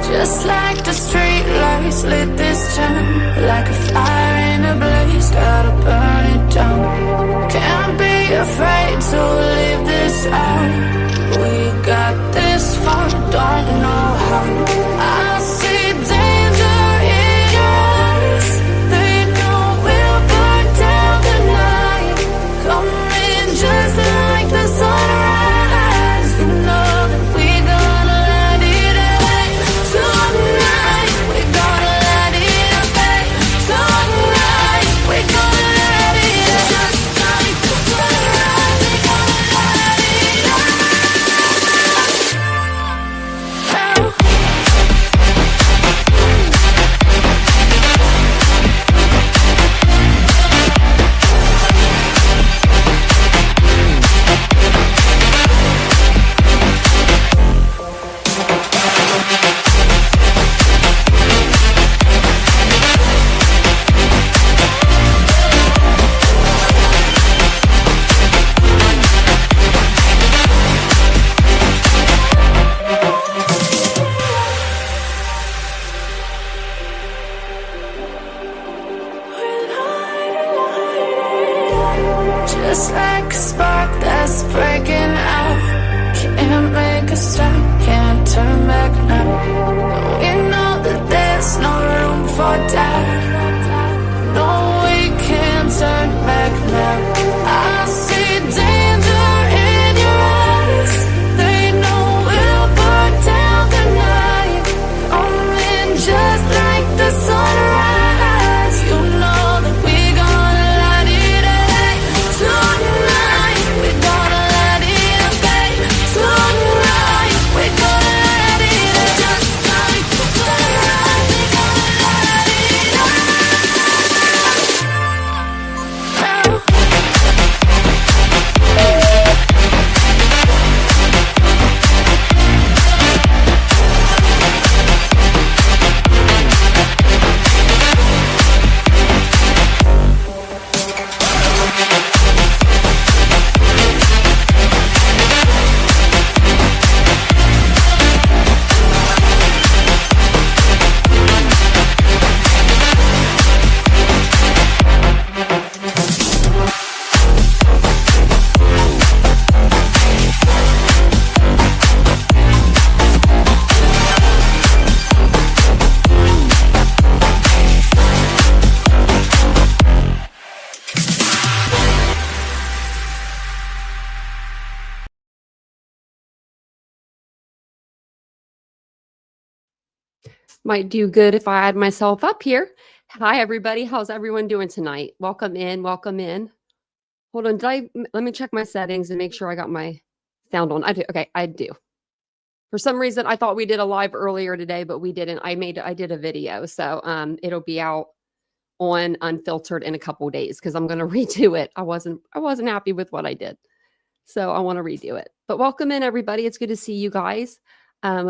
Just like the street lights lit this town, like a fire in a blaze, gotta burn it down. Can't be afraid to leave this out. We got this far, don't know how. I see danger in your eyes. They know we'll burn down the night. Coming just like the sunrise. You know that we gonna let it rain. Tonight we gonna let it rain. Tonight we gonna let it rain. Just like the sunrise, we gonna let it rain. Just like a spark that's breaking out. Can't make a stop, can't turn back now. We know that there's no room for doubt. No, we can't turn back now. I see danger in your eyes. They know we'll burn down the night. Coming just like the sunrise. You know that we gonna let it rain. Tonight we gonna let it rain. Tonight we gonna let it rain. Just like the sunrise, we gonna let it rain. Might do good if I add myself up here. Hi, everybody. How's everyone doing tonight? Welcome in. Welcome in. Hold on. Let me check my settings and make sure I got my sound on. I do. Okay, I do. For some reason, I thought we did a live earlier today, but we didn't. I did a video, so it'll be out on Unfiltered in a couple of days because I'm going to redo it. I wasn't happy with what I did, so I want to redo it. But welcome in, everybody. It's good to see you guys.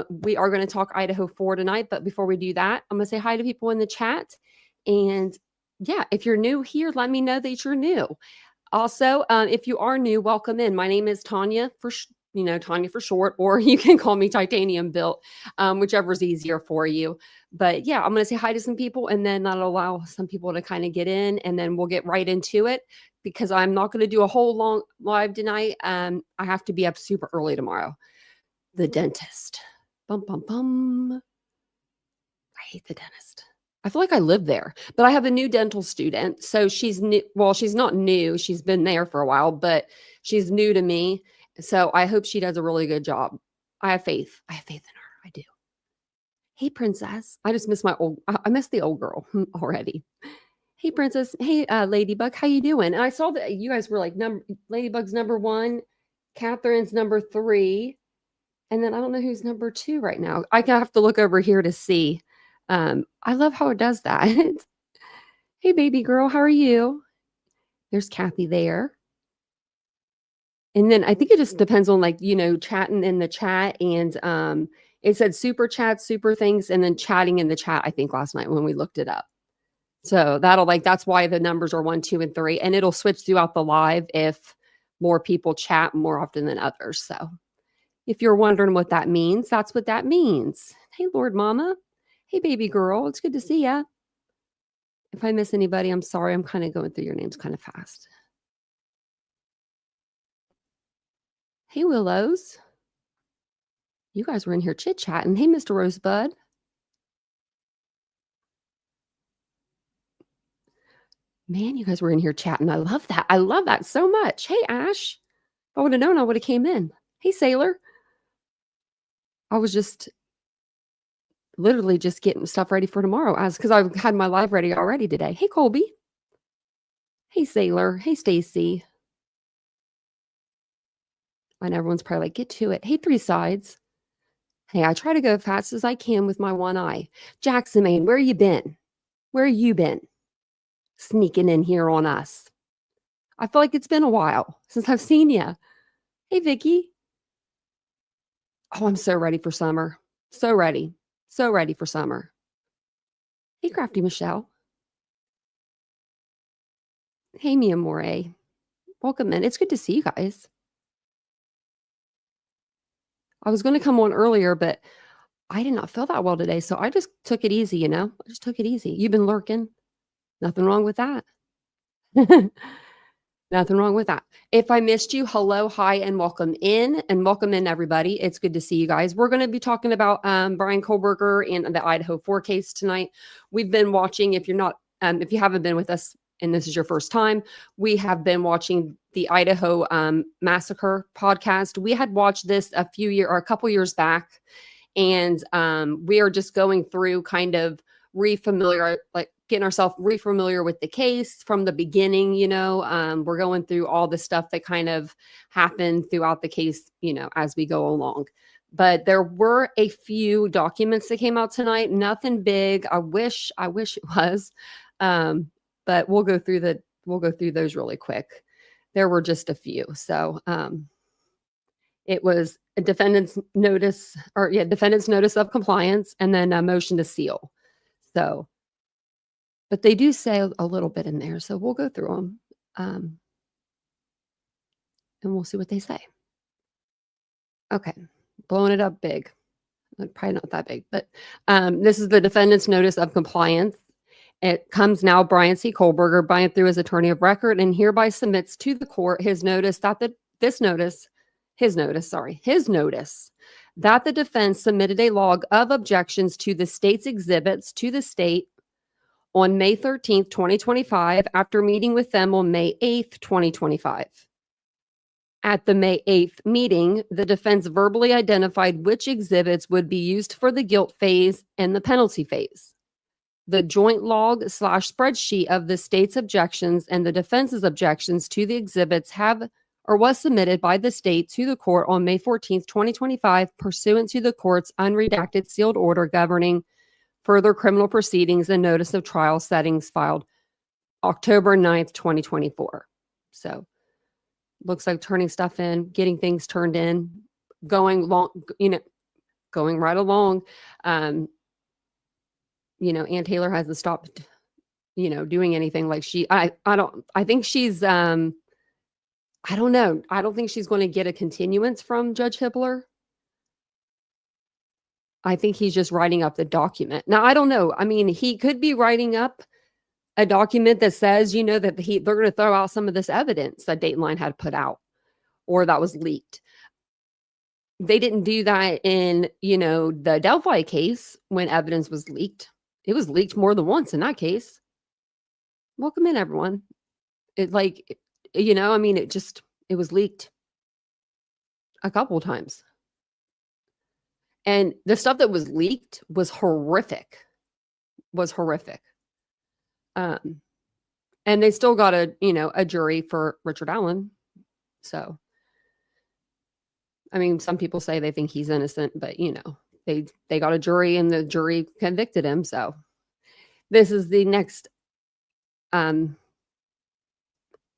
We are going to talk Idaho 4 tonight, but before we do that, I'm going to say hi to people in the chat. And yeah, if you're new here, let me know that you're new. Also, if you are new, welcome in. My name is Tanya, Tanya for short, or you can call me TitaniumBuilt, whichever's easier for you. But yeah, I'm going to say hi to some people, and then that'll allow some people to kind of get in, and then we'll get right into it because I'm not going to do a whole long live tonight. I have to be up super early tomorrow. The dentist. Bum, bum, bum. I hate the dentist. I feel like I live there, but I have a new dental student. So she's new. Well, she's not new. She's been there for a while, but she's new to me. So I hope she does a really good job. I have faith. I have faith in her. I do. Hey, princess. I just miss I miss the old girl already. Hey, princess. Hey, Ladybug. How you doing? And I saw that you guys were like Ladybug's number 1. Catherine's number 3. And then I don't know who's number 2 right now. I have to look over here to see. I love how it does that. Hey, baby girl, how are you? There's Kathy there. And then I think it just depends on chatting in the chat. And it said super chat, super things, and then chatting in the chat, I think last night when we looked it up. So that's why the numbers are 1, 2, and 3. And it'll switch throughout the live if more people chat more often than others. So if you're wondering what that means, that's what that means. Hey, Lord Mama. Hey, baby girl. It's good to see ya. If I miss anybody, I'm sorry. I'm kind of going through your names kind of fast. Hey, Willows. You guys were in here chit-chatting. Hey, Mr. Rosebud. Man, you guys were in here chatting. I love that. I love that so much. Hey, Ash. If I would have known, I would have came in. Hey, Sailor. I was just literally just getting stuff ready for tomorrow because I had my live ready already today. Hey, Colby. Hey, Sailor. Hey, Stacy. And everyone's probably like, get to it. Hey, Three Sides. Hey, I try to go fast as I can with my one eye. Jackson, Maine, where you been? Where you been? Sneaking in here on us. I feel like it's been a while since I've seen you. Hey, Vicky. Oh, I'm so ready for summer. So ready. So ready for summer. Hey, Crafty Michelle. Hey, Mia More. Welcome in. It's good to see you guys. I was going to come on earlier, but I did not feel that well today. So I just took it easy, I just took it easy. You've been lurking. Nothing wrong with that. Nothing wrong with that. If I missed you, hello, hi, and welcome in. And welcome in, everybody. It's good to see you guys. We're going to be talking about Bryan Kohberger and the Idaho 4 case tonight. We've been watching, if you haven't been with us and this is your first time, we have been watching the Idaho Massacre podcast. We had watched this a couple years back, and we are just going through kind of getting ourselves refamiliar with the case from the beginning. We're going through all the stuff that kind of happened throughout the case, as we go along. But there were a few documents that came out tonight. Nothing big. I wish it was. But we'll go through those really quick. There were just a few. So it was a defendant's notice of compliance, and then a motion to seal. So, but they do say a little bit in there. So we'll go through them and we'll see what they say. Okay. Blowing it up big. Probably not that big, but this is the defendant's notice of compliance. It comes now, Bryan C. Kohberger, Bryan through his attorney of record, and hereby submits to the court his notice that the defense submitted a log of objections to the state's exhibits to the state on May 13th, 2025, after meeting with them on May 8th, 2025. At the May 8th meeting, the defense verbally identified which exhibits would be used for the guilt phase and the penalty phase. The joint log/spreadsheet of the state's objections and the defense's objections to the exhibits was submitted by the state to the court on May 14th, 2025, pursuant to the court's unredacted sealed order governing further criminal proceedings and notice of trial settings filed October 9th, 2024. So looks like turning stuff in, getting things turned in, going right along. Ann Taylor hasn't stopped, doing anything like I think she's, I don't know. I don't think she's going to get a continuance from Judge Hibbler. I think he's just writing up the document. Now, I don't know. I mean, he could be writing up a document that says, that they're going to throw out some of this evidence that Dateline had put out or that was leaked. They didn't do that in, the Delphi case when evidence was leaked. It was leaked more than once in that case. Welcome in, everyone. It was leaked a couple of times. And the stuff that was leaked was horrific. And they still got a jury for Richard Allen. So, I mean, some people say they think he's innocent, but they got a jury and the jury convicted him. So this is the next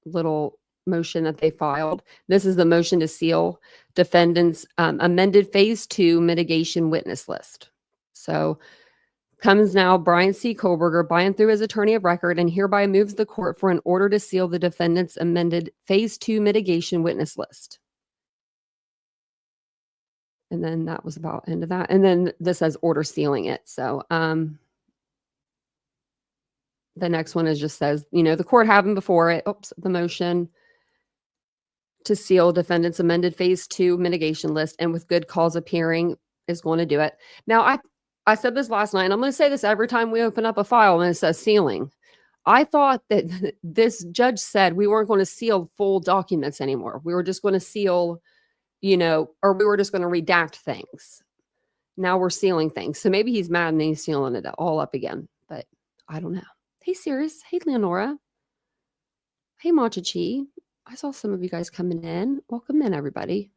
little motion that they filed. This is the motion to seal defendant's amended phase 2 mitigation witness list. So comes now Bryan C. Kohberger, Bryan through his attorney of record, and hereby moves the court for an order to seal the defendant's amended phase 2 mitigation witness list. And then that was about end of that. And then this says order sealing it. So the next one is just says, the court having before it, the motion to seal defendant's amended phase 2 mitigation list and with good cause appearing is going to do it. Now, I said this last night, and I'm going to say this every time we open up a file and it says sealing. I thought that this judge said we weren't going to seal full documents anymore. We were just going to seal, or we were just going to redact things. Now we're sealing things. So maybe he's mad and he's sealing it all up again, but I don't know. Hey, Cirrus. Hey, Leonora. Hey, Machachi. I saw some of you guys coming in. Welcome in, everybody.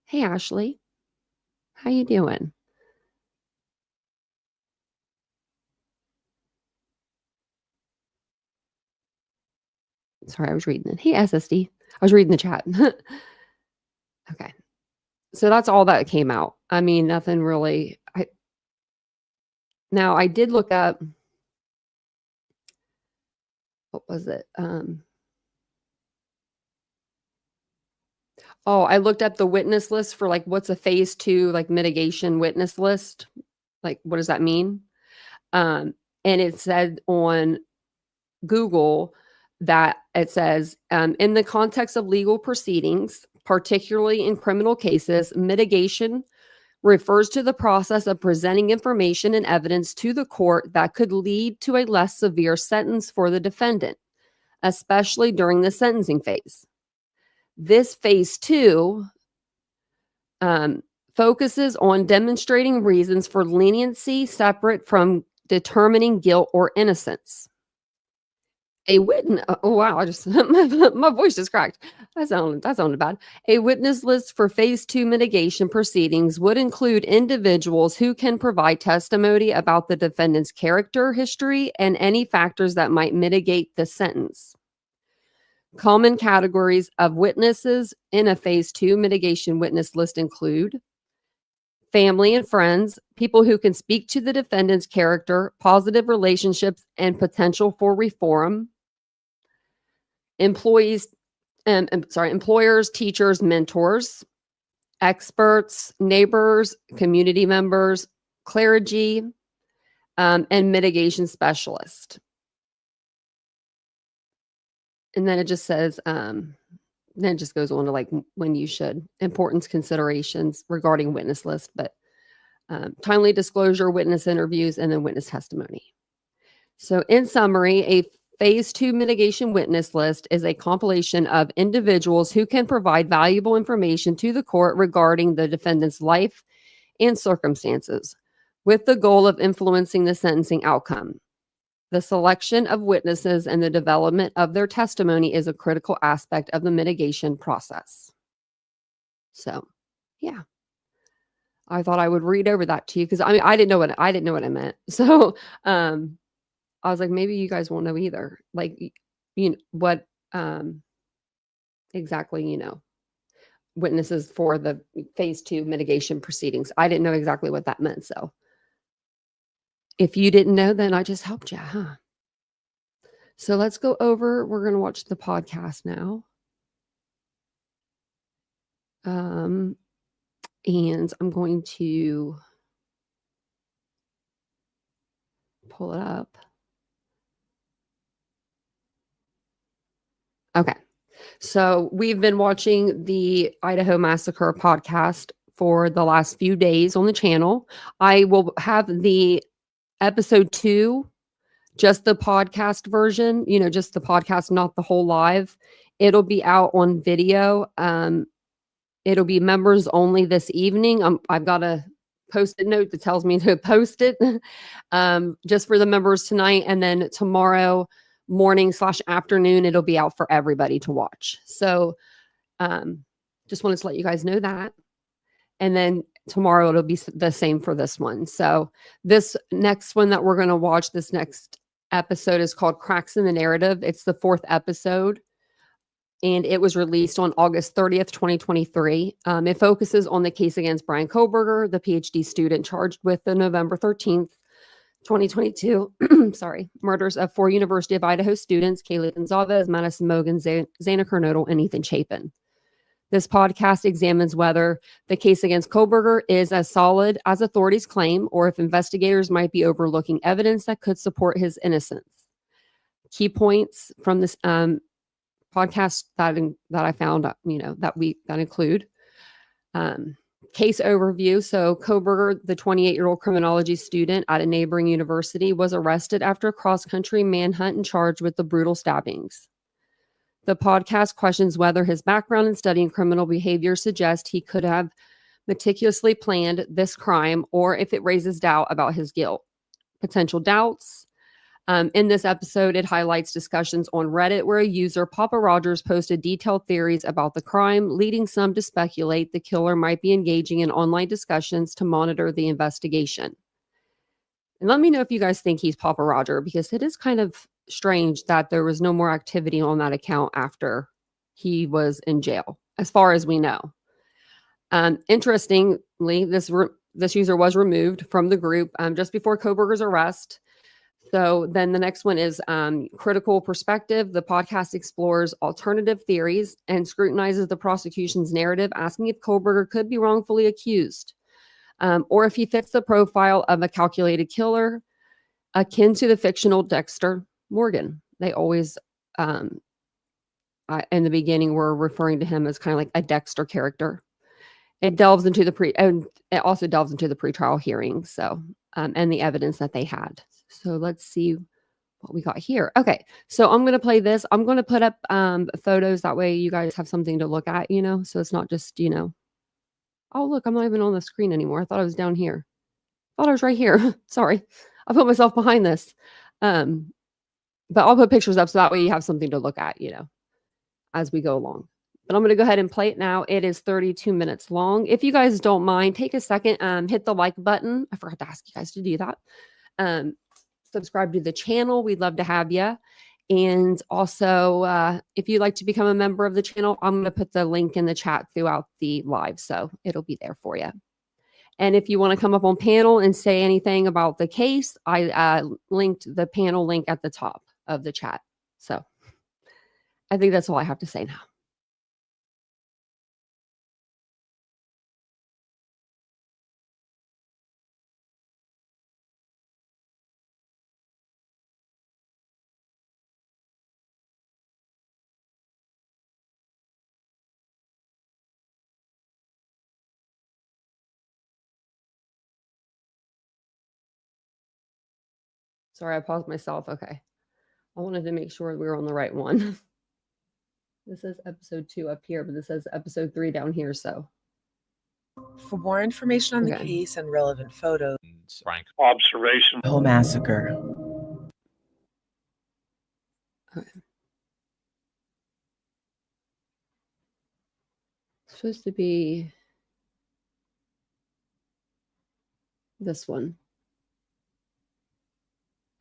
Hey, Ashley. How you doing? Sorry, I was reading it. Hey, SSD. I was reading the chat. Okay. So that's all that came out. I mean, nothing really. Now, I did look up. What was it? I looked up the witness list for what's a phase 2 mitigation witness list. What does that mean? And it said on Google that it says, in the context of legal proceedings, particularly in criminal cases, mitigation refers to the process of presenting information and evidence to the court that could lead to a less severe sentence for the defendant, especially during the sentencing phase. This phase 2 focuses on demonstrating reasons for leniency separate from determining guilt or innocence. A witness. Oh wow! I just my voice just cracked. That sounded bad. A witness list for phase 2 mitigation proceedings would include individuals who can provide testimony about the defendant's character, history, and any factors that might mitigate the sentence. Common categories of witnesses in a phase 2 mitigation witness list include family and friends, people who can speak to the defendant's character, positive relationships, and potential for reform. Employers, teachers, mentors, experts, neighbors, community members, clergy, and mitigation specialist. And then it just says, then it just goes on to when you should, importance considerations regarding witness list, but timely disclosure, witness interviews, and then witness testimony. So in summary, a phase 2 mitigation witness list is a compilation of individuals who can provide valuable information to the court regarding the defendant's life and circumstances, with the goal of influencing the sentencing outcome. The selection of witnesses and the development of their testimony is a critical aspect of the mitigation process. So, yeah. I thought I would read over that to you because I didn't know what I meant. So, I was like, maybe you guys won't know either. What exactly, witnesses for the phase 2 mitigation proceedings. I didn't know exactly what that meant. So if you didn't know, then I just helped you, huh? So let's go over. We're going to watch the podcast now. And I'm going to pull it up. Okay. So we've been watching the Idaho Massacre podcast for the last few days on the channel. I will have the episode 2, just the podcast version, just the podcast, not the whole live. It'll be out on video. It'll be members only this evening. I've got a Post-it note that tells me to post it just for the members tonight. And then tomorrow morning/afternoon, it'll be out for everybody to watch. So just wanted to let you guys know that. And then tomorrow it'll be the same for this one. So this next one that we're going to watch, this next episode is called Cracks in the Narrative. It's the 4th episode. And it was released on August 30th, 2023. It focuses on the case against Bryan Kohberger, the PhD student charged with the November 13th, 2022, murders of 4 University of Idaho students, Kaylee Gonzalez, Madison Mogan, Zana Kernodle, and Ethan Chapin. This podcast examines whether the case against Kohberger is as solid as authorities claim, or if investigators might be overlooking evidence that could support his innocence. Key points from this podcast that I found, that include case overview. So Kohberger, the 28-year-old criminology student at a neighboring university, was arrested after a cross-country manhunt and charged with the brutal stabbings. The podcast questions whether his background in studying criminal behavior suggests he could have meticulously planned this crime, or if it raises doubt about his guilt. Potential doubts. In this episode, it highlights discussions on Reddit where a user, Papa Rogers, posted detailed theories about the crime, leading some to speculate the killer might be engaging in online discussions to monitor the investigation. And let me know if you guys think he's Papa Roger, because it is kind of strange that there was no more activity on that account after he was in jail, as far as we know. Interestingly, this user was removed from the group just before Kohberger's arrest. So then the next one is critical perspective. The podcast explores alternative theories and scrutinizes the prosecution's narrative, asking if Kohberger could be wrongfully accused, or if he fits the profile of a calculated killer akin to the fictional Dexter Morgan. They always, in the beginning, were referring to him as kind of like a Dexter character. It delves into and it also delves into the pretrial hearings, so and the evidence that they had. So let's see what we got here. Okay, so I'm going to play this. I'm going to put up photos. That way you guys have something to look at, so it's not just, oh, look, I'm not even on the screen anymore. I thought I was down here. I thought I was right here. Sorry. I put myself behind this. But I'll put pictures up so that way you have something to look at, as we go along. But I'm going to go ahead and play it now. It is 32 minutes long. If you guys don't mind, take a second, hit the like button. I forgot to ask you guys to do that. Subscribe to the channel. We'd love to have you. And also, if you'd like to become a member of the channel, I'm going to put the link in the chat throughout the live, so it'll be there for you. And if you want to come up on panel and say anything about the case, I linked the panel link at the top of the chat. So I think that's all I have to say now. Sorry, I paused myself. Okay. I wanted to make sure we were on the right one. This is episode 2 up here, but this says episode 3 down here, so. For more information on the case and relevant photos, Bryan observation. Idaho Massacre. Okay. It's supposed to be this one.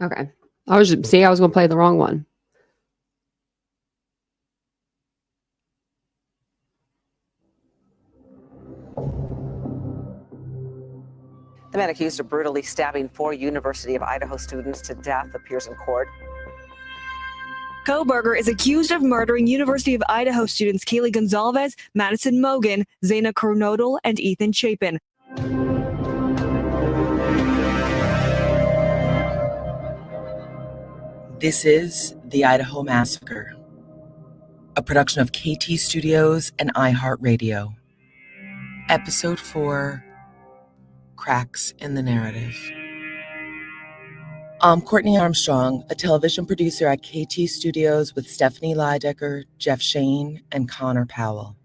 Okay. I was going to play the wrong one. The man accused of brutally stabbing 4 University of Idaho students to death appears in court. Kohberger is accused of murdering University of Idaho students Kaylee Gonzalez, Madison Mogan, Zaina Kernodal, and Ethan Chapin. This is The Idaho Massacre, a production of KT Studios and iHeartRadio. Episode 4, Cracks in the Narrative. I'm Courtney Armstrong, a television producer at KT Studios with Stephanie Lydecker, Jeff Shane, and Connor Powell.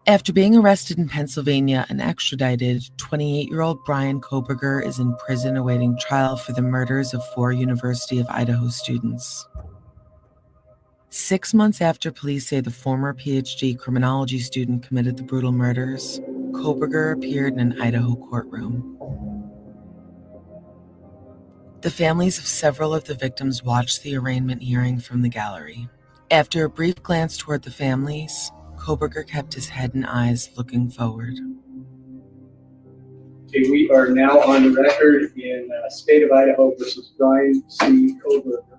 After being arrested in Pennsylvania and extradited, 28-year-old Bryan Kohberger is in prison awaiting trial for the murders of 4 University of Idaho students. 6 months after police say the former PhD criminology student committed the brutal murders, Kohberger appeared in an Idaho courtroom. The families of several of the victims watched the arraignment hearing from the gallery. After a brief glance toward the families, Kohberger kept his head and eyes looking forward. Okay, we are now on the record in State of Idaho versus Bryan C. Kohberger.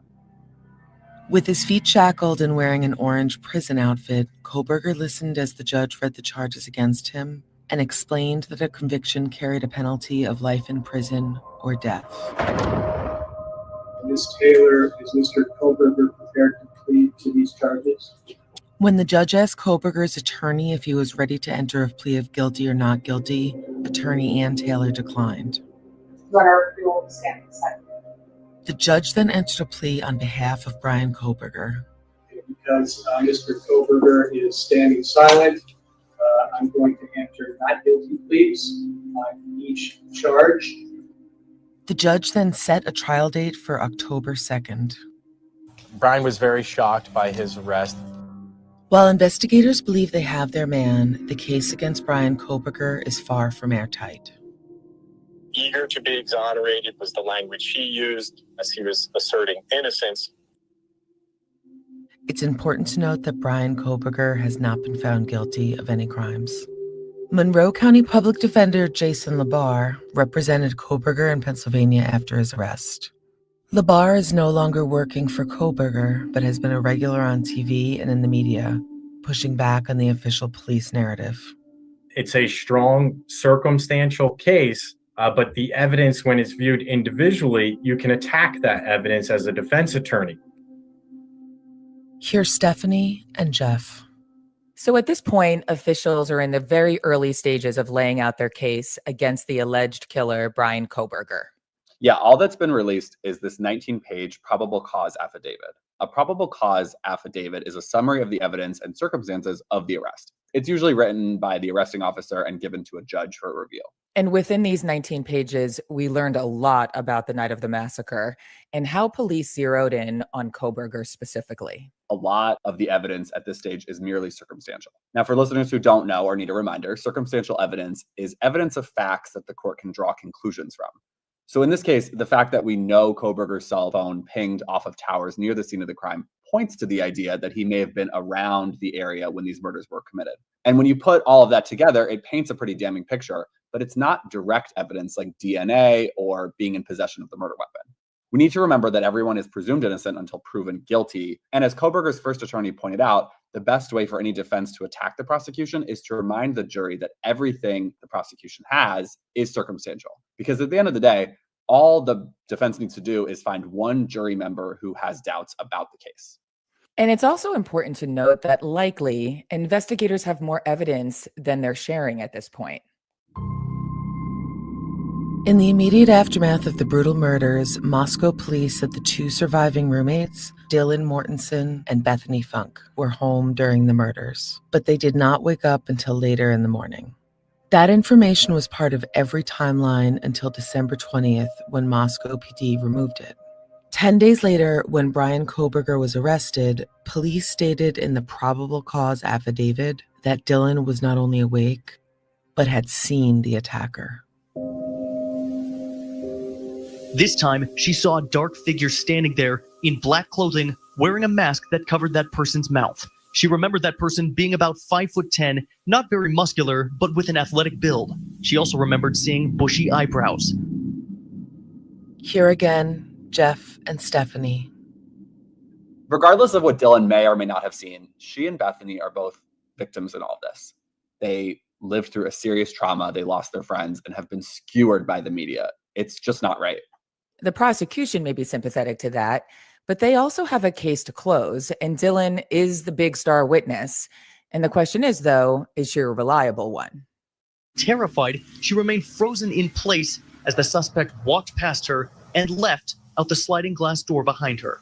With his feet shackled and wearing an orange prison outfit, Kohberger listened as the judge read the charges against him and explained that a conviction carried a penalty of life in prison or death. Ms. Taylor, is Mr. Kohberger prepared to plead to these charges? When the judge asked Kohberger's attorney if he was ready to enter a plea of guilty or not guilty, attorney Ann Taylor declined. The judge then entered a plea on behalf of Bryan Kohberger. Because Mr. Kohberger is standing silent, I'm going to enter not guilty pleas on each charge. The judge then set a trial date for October 2nd. Bryan was very shocked by his arrest. While investigators believe they have their man, the case against Bryan Kohberger is far from airtight. Eager to be exonerated was the language he used as he was asserting innocence. It's important to note that Bryan Kohberger has not been found guilty of any crimes. Monroe County Public Defender Jason Labar represented Kohberger in Pennsylvania after his arrest. Labar is no longer working for Kohberger, but has been a regular on TV and in the media, pushing back on the official police narrative. It's a strong circumstantial case, but the evidence, when it's viewed individually, you can attack that evidence as a defense attorney. Here's Stephanie and Jeff. So at this point, officials are in the very early stages of laying out their case against the alleged killer, Bryan Kohberger. Yeah, all that's been released is this 19-page probable cause affidavit. A probable cause affidavit is a summary of the evidence and circumstances of the arrest. It's usually written by the arresting officer and given to a judge for review. And within these 19 pages, we learned a lot about the night of the massacre and how police zeroed in on Kohberger specifically. A lot of the evidence at this stage is merely circumstantial. Now, for listeners who don't know or need a reminder, circumstantial evidence is evidence of facts that the court can draw conclusions from. So in this case, the fact that we know Kohberger's cell phone pinged off of towers near the scene of the crime points to the idea that he may have been around the area when these murders were committed. And when you put all of that together, it paints a pretty damning picture, but it's not direct evidence like DNA or being in possession of the murder weapon. We need to remember that everyone is presumed innocent until proven guilty. And as Kohberger's first attorney pointed out, the best way for any defense to attack the prosecution is to remind the jury that everything the prosecution has is circumstantial. Because at the end of the day, all the defense needs to do is find one jury member who has doubts about the case. And it's also important to note that likely investigators have more evidence than they're sharing at this point. In the immediate aftermath of the brutal murders, Moscow police said the two surviving roommates, Dylan Mortensen and Bethany Funk, were home during the murders, but they did not wake up until later in the morning. That information was part of every timeline until December 20th, when Moscow PD removed it. 10 days later, when Bryan Kohberger was arrested, police stated in the probable cause affidavit that Dylan was not only awake, but had seen the attacker. This time, she saw a dark figure standing there in black clothing, wearing a mask that covered that person's mouth. She remembered that person being about 5'10", not very muscular, but with an athletic build. She also remembered seeing bushy eyebrows. Here again, Jeff and Stephanie. Regardless of what Dylan may or may not have seen, she and Bethany are both victims in all of this. They lived through a serious trauma, they lost their friends, and have been skewered by the media. It's just not right. The prosecution may be sympathetic to that, but they also have a case to close, and Dylan is the big star witness. And the question is, though, is she a reliable one? Terrified, she remained frozen in place as the suspect walked past her and left out the sliding glass door behind her.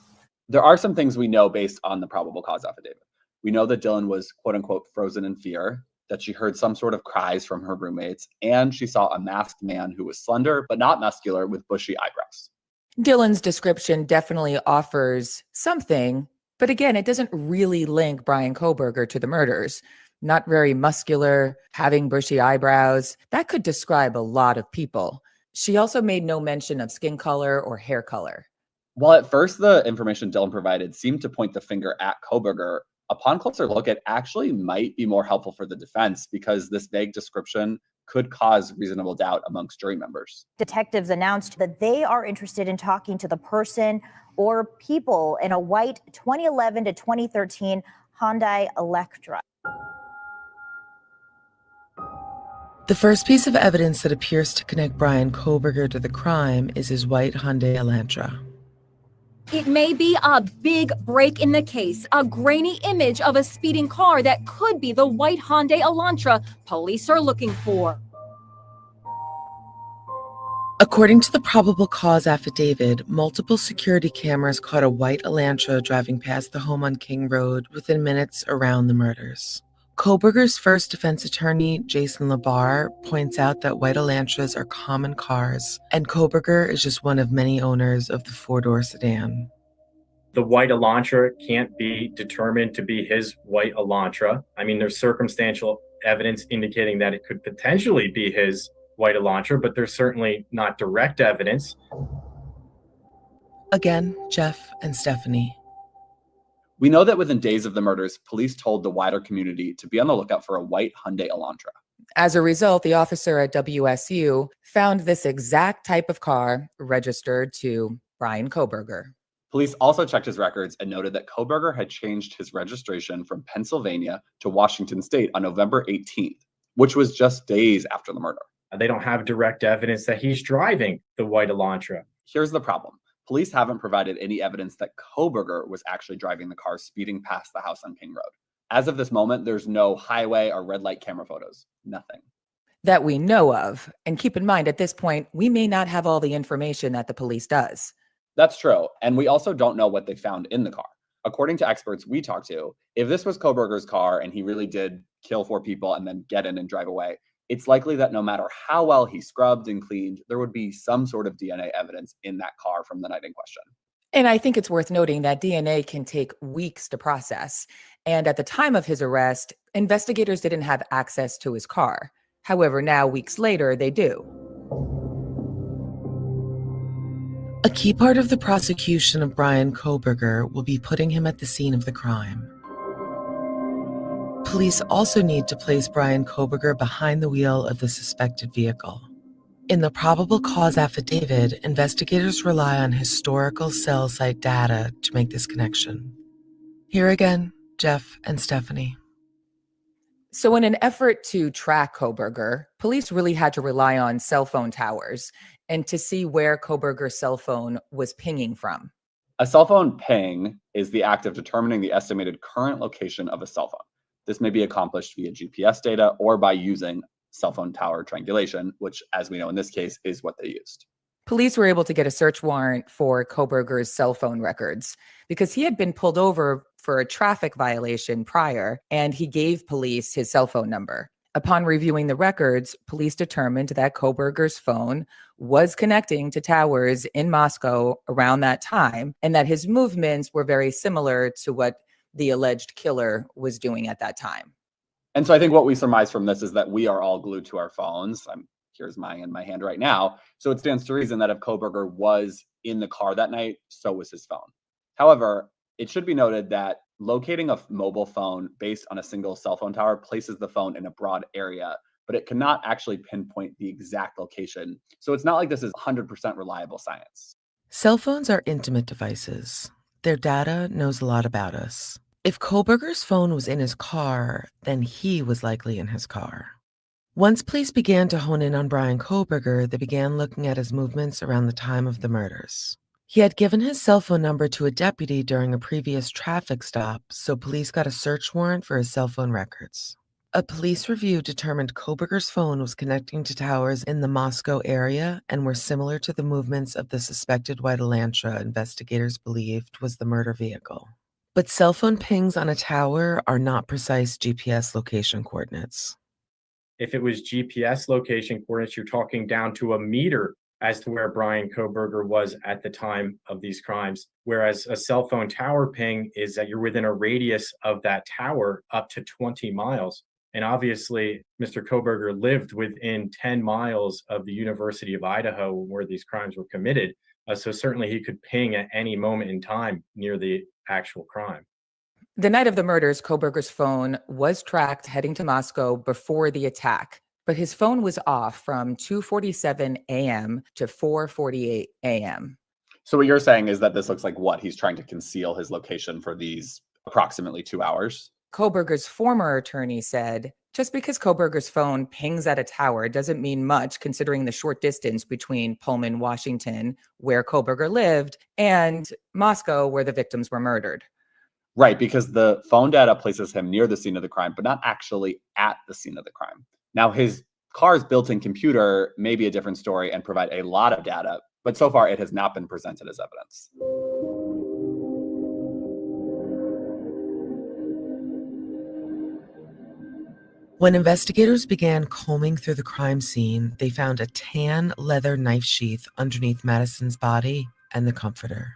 There are some things we know based on the probable cause affidavit. We know that Dylan was, quote unquote, frozen in fear, that she heard some sort of cries from her roommates, and she saw a masked man who was slender but not muscular with bushy eyebrows. Dylan's description definitely offers something, but again, it doesn't really link Bryan Kohberger to the murders. Not very muscular, having bushy eyebrows. That could describe a lot of people. She also made no mention of skin color or hair color. While at first the information Dylan provided seemed to point the finger at Kohberger, upon closer look, it actually might be more helpful for the defense because this vague description could cause reasonable doubt amongst jury members. Detectives announced that they are interested in talking to the person or people in a white 2011 to 2013 Hyundai Elantra. The first piece of evidence that appears to connect Bryan Kohberger to the crime is his white Hyundai Elantra. It may be a big break in the case, a grainy image of a speeding car that could be the white Hyundai Elantra police are looking for. According to the probable cause affidavit, multiple security cameras caught a white Elantra driving past the home on King Road within minutes around the murders. Kohberger's first defense attorney, Jason Labar, points out that white Elantras are common cars, and Kohberger is just one of many owners of the four-door sedan. The white Elantra can't be determined to be his white Elantra. I mean, there's circumstantial evidence indicating that it could potentially be his white Elantra, but there's certainly not direct evidence. Again, Jeff and Stephanie. We know that within days of the murders, police told the wider community to be on the lookout for a white Hyundai Elantra. As a result, the officer at WSU found this exact type of car registered to Bryan Kohberger. Police also checked his records and noted that Kohberger had changed his registration from Pennsylvania to Washington State on November 18th, which was just days after the murder. They don't have direct evidence that he's driving the white Elantra. Here's the problem. Police haven't provided any evidence that Kohberger was actually driving the car speeding past the house on King Road. As of this moment, there's no highway or red light camera photos. Nothing. That we know of. And keep in mind, at this point, we may not have all the information that the police does. That's true. And we also don't know what they found in the car. According to experts we talked to, if this was Kohberger's car and he really did kill 4 people and then get in and drive away, it's likely that no matter how well he scrubbed and cleaned, there would be some sort of DNA evidence in that car from the night in question. And I think it's worth noting that DNA can take weeks to process. And at the time of his arrest, investigators didn't have access to his car. However, now, weeks later, they do. A key part of the prosecution of Bryan Kohberger will be putting him at the scene of the crime. Police also need to place Bryan Kohberger behind the wheel of the suspected vehicle. In the probable cause affidavit, investigators rely on historical cell site data to make this connection. Here again, Jeff and Stephanie. So in an effort to track Kohberger, police really had to rely on cell phone towers and to see where Kohberger's cell phone was pinging from. A cell phone ping is the act of determining the estimated current location of a cell phone. This may be accomplished via GPS data or by using cell phone tower triangulation, which, as we know in this case, is what they used. Police were able to get a search warrant for Kohberger's cell phone records because he had been pulled over for a traffic violation prior, and he gave police his cell phone number. Upon reviewing the records, police determined that Kohberger's phone was connecting to towers in Moscow around that time, and that his movements were very similar to what the alleged killer was doing at that time. And so I think what we surmise from this is that we are all glued to our phones. Here's mine in my hand right now. So it stands to reason that if Kohberger was in the car that night, so was his phone. However, it should be noted that locating a mobile phone based on a single cell phone tower places the phone in a broad area, but it cannot actually pinpoint the exact location. So it's not like this is 100% reliable science. Cell phones are intimate devices. Their data knows a lot about us. If Kohberger's phone was in his car, then he was likely in his car. Once police began to hone in on Bryan Kohberger, they began looking at his movements around the time of the murders. He had given his cell phone number to a deputy during a previous traffic stop, so police got a search warrant for his cell phone records. A police review determined Kohberger's phone was connecting to towers in the Moscow area and were similar to the movements of the suspected white Elantra investigators believed was the murder vehicle. But cell phone pings on a tower are not precise GPS location coordinates. If it was GPS location coordinates, you're talking down to a meter as to where Bryan Kohberger was at the time of these crimes. Whereas a cell phone tower ping is that you're within a radius of that tower up to 20 miles. And obviously, Mr. Kohberger lived within 10 miles of the University of Idaho where these crimes were committed. So certainly he could ping at any moment in time near the actual crime. The night of the murders, Kohberger's phone was tracked heading to Moscow before the attack. but his phone was off from 2:47 a.m. to 4:48 a.m. So what you're saying is that this looks like what? He's trying to conceal his location for these approximately 2 hours? Kohberger's former attorney said, just because Kohberger's phone pings at a tower doesn't mean much considering the short distance between Pullman, Washington, where Kohberger lived, and Moscow, where the victims were murdered. Right, because the phone data places him near the scene of the crime, but not actually at the scene of the crime. Now, his car's built-in computer may be a different story and provide a lot of data, but so far it has not been presented as evidence. When investigators began combing through the crime scene, they found a tan leather knife sheath underneath Madison's body and the comforter.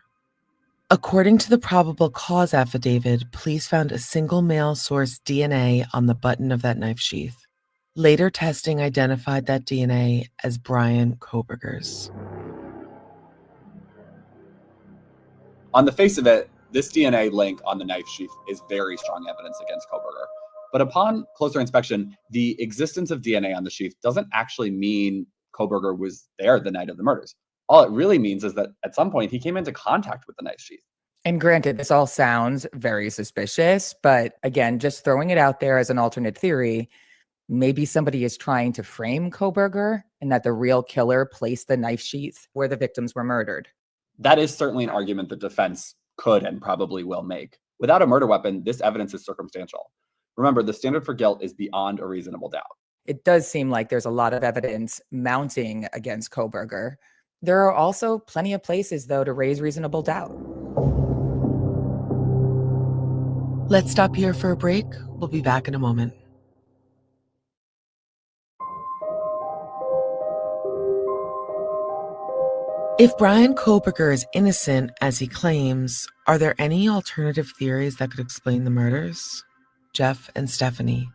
According to the probable cause affidavit, police found a single male source DNA on the button of that knife sheath. Later testing identified that DNA as Bryan Kohberger's. On the face of it, this DNA link on the knife sheath is very strong evidence against Kohberger. But upon closer inspection, the existence of DNA on the sheath doesn't actually mean Kohberger was there the night of the murders. All it really means is that at some point he came into contact with the knife sheath. And granted, this all sounds very suspicious, but again, just throwing it out there as an alternate theory, maybe somebody is trying to frame Kohberger and that the real killer placed the knife sheath where the victims were murdered. That is certainly an argument the defense could and probably will make. Without a murder weapon, this evidence is circumstantial. Remember, the standard for guilt is beyond a reasonable doubt. It does seem like there's a lot of evidence mounting against Kohberger. There are also plenty of places, though, to raise reasonable doubt. Let's stop here for a break. We'll be back in a moment. If Bryan Kohberger is innocent, as he claims, are there any alternative theories that could explain the murders? Jeff and Stephanie.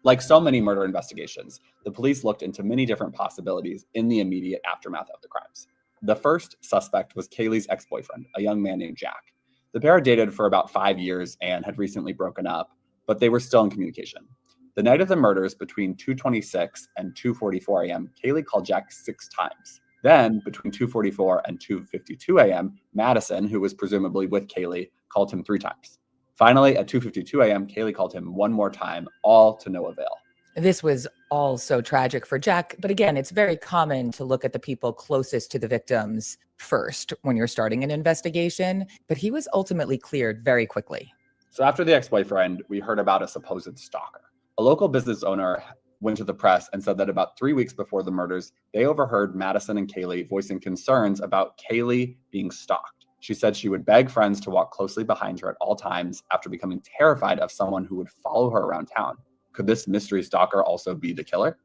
Like so many murder investigations, the police looked into many different possibilities in the immediate aftermath of the crimes. The first suspect was Kaylee's ex-boyfriend, a young man named Jack. The pair dated for about 5 years and had recently broken up, but they were still in communication. The night of the murders, between 2:26 and 2:44 a.m., Kaylee called Jack 6 times. Then, between 2:44 and 2:52 a.m., Madison, who was presumably with Kaylee, called him 3 times. Finally, at 2:52 a.m., Kaylee called him one more time, all to no avail. This was all so tragic for Jack, but again, it's very common to look at the people closest to the victims first when you're starting an investigation, but he was ultimately cleared very quickly. So after the ex-boyfriend, we heard about a supposed stalker. A local business owner went to the press and said that about 3 weeks before the murders, they overheard Madison and Kaylee voicing concerns about Kaylee being stalked. She said she would beg friends to walk closely behind her at all times after becoming terrified of someone who would follow her around town. Could this mystery stalker also be the killer?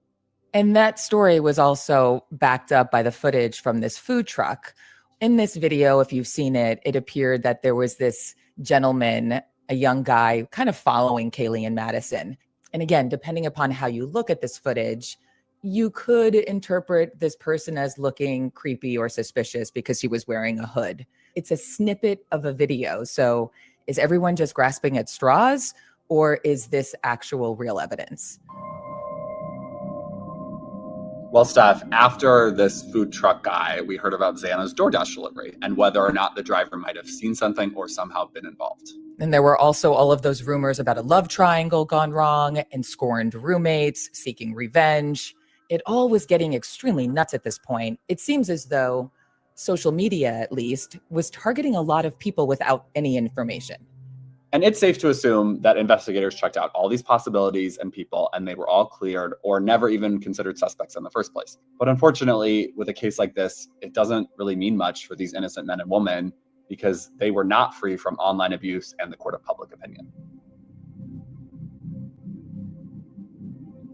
And that story was also backed up by the footage from this food truck. In this video, if you've seen it, it appeared that there was this gentleman, a young guy, kind of following Kaylee and Madison. And again, depending upon how you look at this footage, you could interpret this person as looking creepy or suspicious because he was wearing a hood. It's a snippet of a video. So is everyone just grasping at straws, or is this actual real evidence? Well, Steph, after this food truck guy, we heard about Xana's DoorDash delivery and whether or not the driver might have seen something or somehow been involved. And there were also all of those rumors about a love triangle gone wrong and scorned roommates seeking revenge. It all was getting extremely nuts at this point. It seems as though social media, at least, was targeting a lot of people without any information. And it's safe to assume that investigators checked out all these possibilities and people, and they were all cleared or never even considered suspects in the first place. But unfortunately, with a case like this, it doesn't really mean much for these innocent men and women because they were not free from online abuse and the court of public opinion.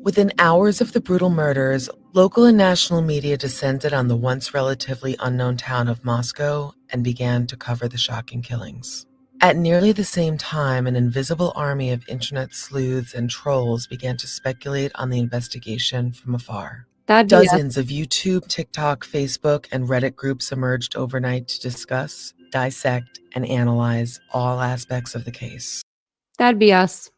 Within hours of the brutal murders, local and national media descended on the once relatively unknown town of Moscow and began to cover the shocking killings. At nearly the same time, an invisible army of internet sleuths and trolls began to speculate on the investigation from afar. Dozens of YouTube, TikTok, Facebook, and Reddit groups emerged overnight to discuss, dissect, and analyze all aspects of the case. That'd be us.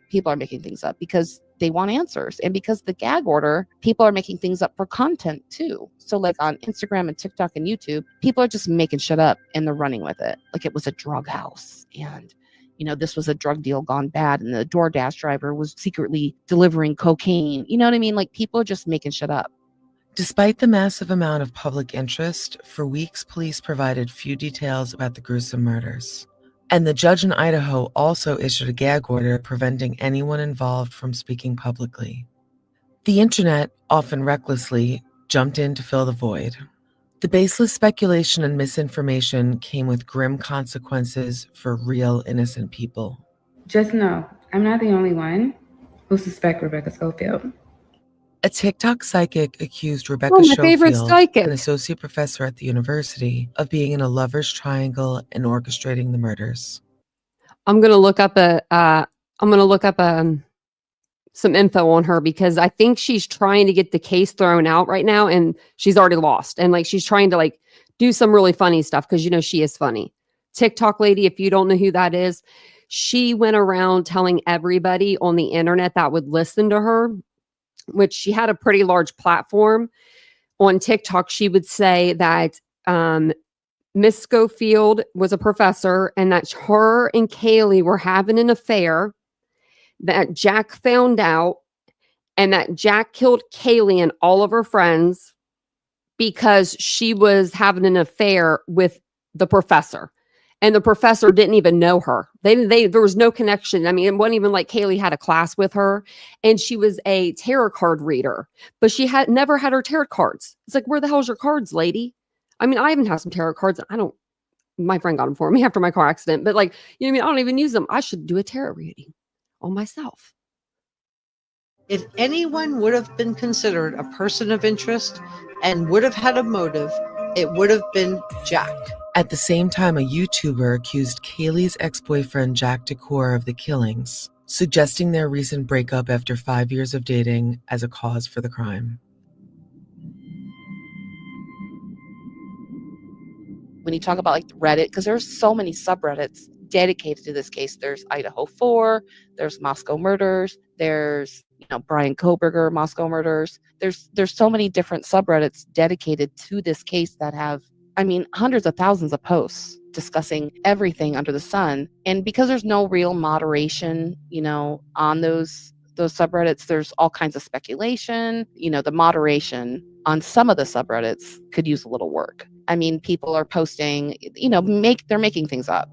People are making things up because they want answers. And because the gag order, people are making things up for content too. So like on Instagram and TikTok and YouTube, people are just making shit up and they're running with it. Like it was a drug house and, you know, this was a drug deal gone bad and the DoorDash driver was secretly delivering cocaine. You know what I mean? Like people are just making shit up. Despite the massive amount of public interest, for weeks police provided few details about the gruesome murders. And the judge in Idaho also issued a gag order preventing anyone involved from speaking publicly. The internet, often recklessly, jumped in to fill the void. The baseless speculation and misinformation came with grim consequences for real innocent people. Just know, I'm not the only one who suspects Rebecca Schofield. A TikTok psychic accused Rebecca my favorite Schofield, psychic. an associate professor at the university, of being in a lover's triangle and orchestrating the murders. I'm gonna look up some info on her because I think she's trying to get the case thrown out right now, and she's already lost. And like she's trying to like do some really funny stuff because you know she is funny. TikTok lady, if you don't know who that is, she went around telling everybody on the internet that would listen to her, which she had a pretty large platform on TikTok. She would say that Miss Schofield was a professor and that her and Kaylee were having an affair, that Jack found out, and that Jack killed Kaylee and all of her friends because she was having an affair with the professor. And the professor didn't even know her. There was no connection. I mean, it wasn't even like Kaylee had a class with her and she was a tarot card reader, but she had never had her tarot cards. It's like, where the hell's your cards, lady? I mean, I even have some tarot cards. My friend got them for me after my car accident, but like, you know what I mean? I don't even use them. I should do a tarot reading on myself. If anyone would have been considered a person of interest and would have had a motive, it would have been Jack. At the same time, a YouTuber accused Kaylee's ex-boyfriend Jack Decor of the killings, suggesting their recent breakup after 5 years of dating as a cause for the crime. When you talk about like Reddit, because there's so many subreddits dedicated to this case. There's Idaho 4, there's Moscow Murders, there's Bryan Kohberger, Moscow Murders. There's so many different subreddits dedicated to this case that have, hundreds of thousands of posts discussing everything under the sun. And because there's no real moderation, on those subreddits, there's all kinds of speculation. The moderation on some of the subreddits could use a little work. People are posting, they're making things up.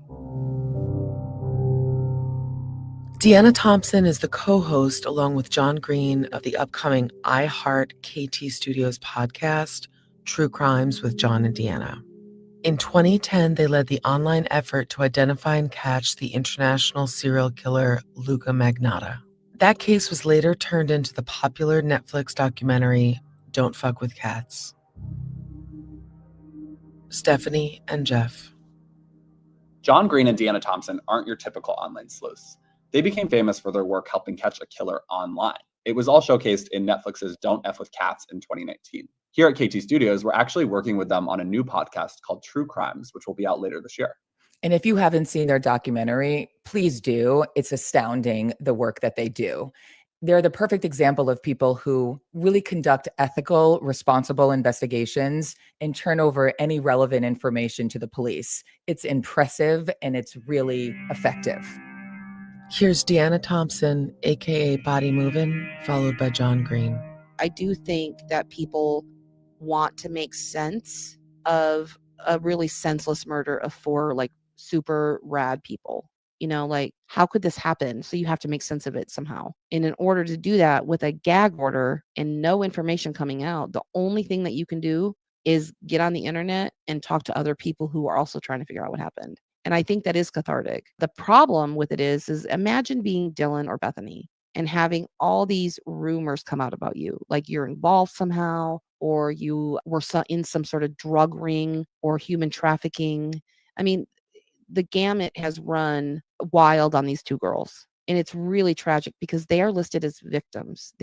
Deanna Thompson is the co-host, along with John Green, of the upcoming iHeart KT Studios podcast, True Crimes with John and Deanna. In 2010, they led the online effort to identify and catch the international serial killer Luca Magnotta. That case was later turned into the popular Netflix documentary, Don't Fuck with Cats. Stephanie and Jeff. John Green and Deanna Thompson aren't your typical online sleuths. They became famous for their work helping catch a killer online. It was all showcased in Netflix's Don't F with Cats in 2019. Here at KT Studios, we're actually working with them on a new podcast called True Crimes, which will be out later this year. And if you haven't seen their documentary, please do. It's astounding, the work that they do. They're the perfect example of people who really conduct ethical, responsible investigations and turn over any relevant information to the police. It's impressive and it's really effective. Here's Deanna Thompson, aka Body Movin', followed by John Green. I do think that people want to make sense of a really senseless murder of 4 like super rad people. How could this happen? So you have to make sense of it somehow. And in order to do that with a gag order and no information coming out, the only thing that you can do is get on the internet and talk to other people who are also trying to figure out what happened. And I think that is cathartic. The problem with it is imagine being Dylan or Bethany and having all these rumors come out about you, like you're involved somehow, or you were in some sort of drug ring or human trafficking. The gamut has run wild on these 2 girls. And it's really tragic because they are listed as victims.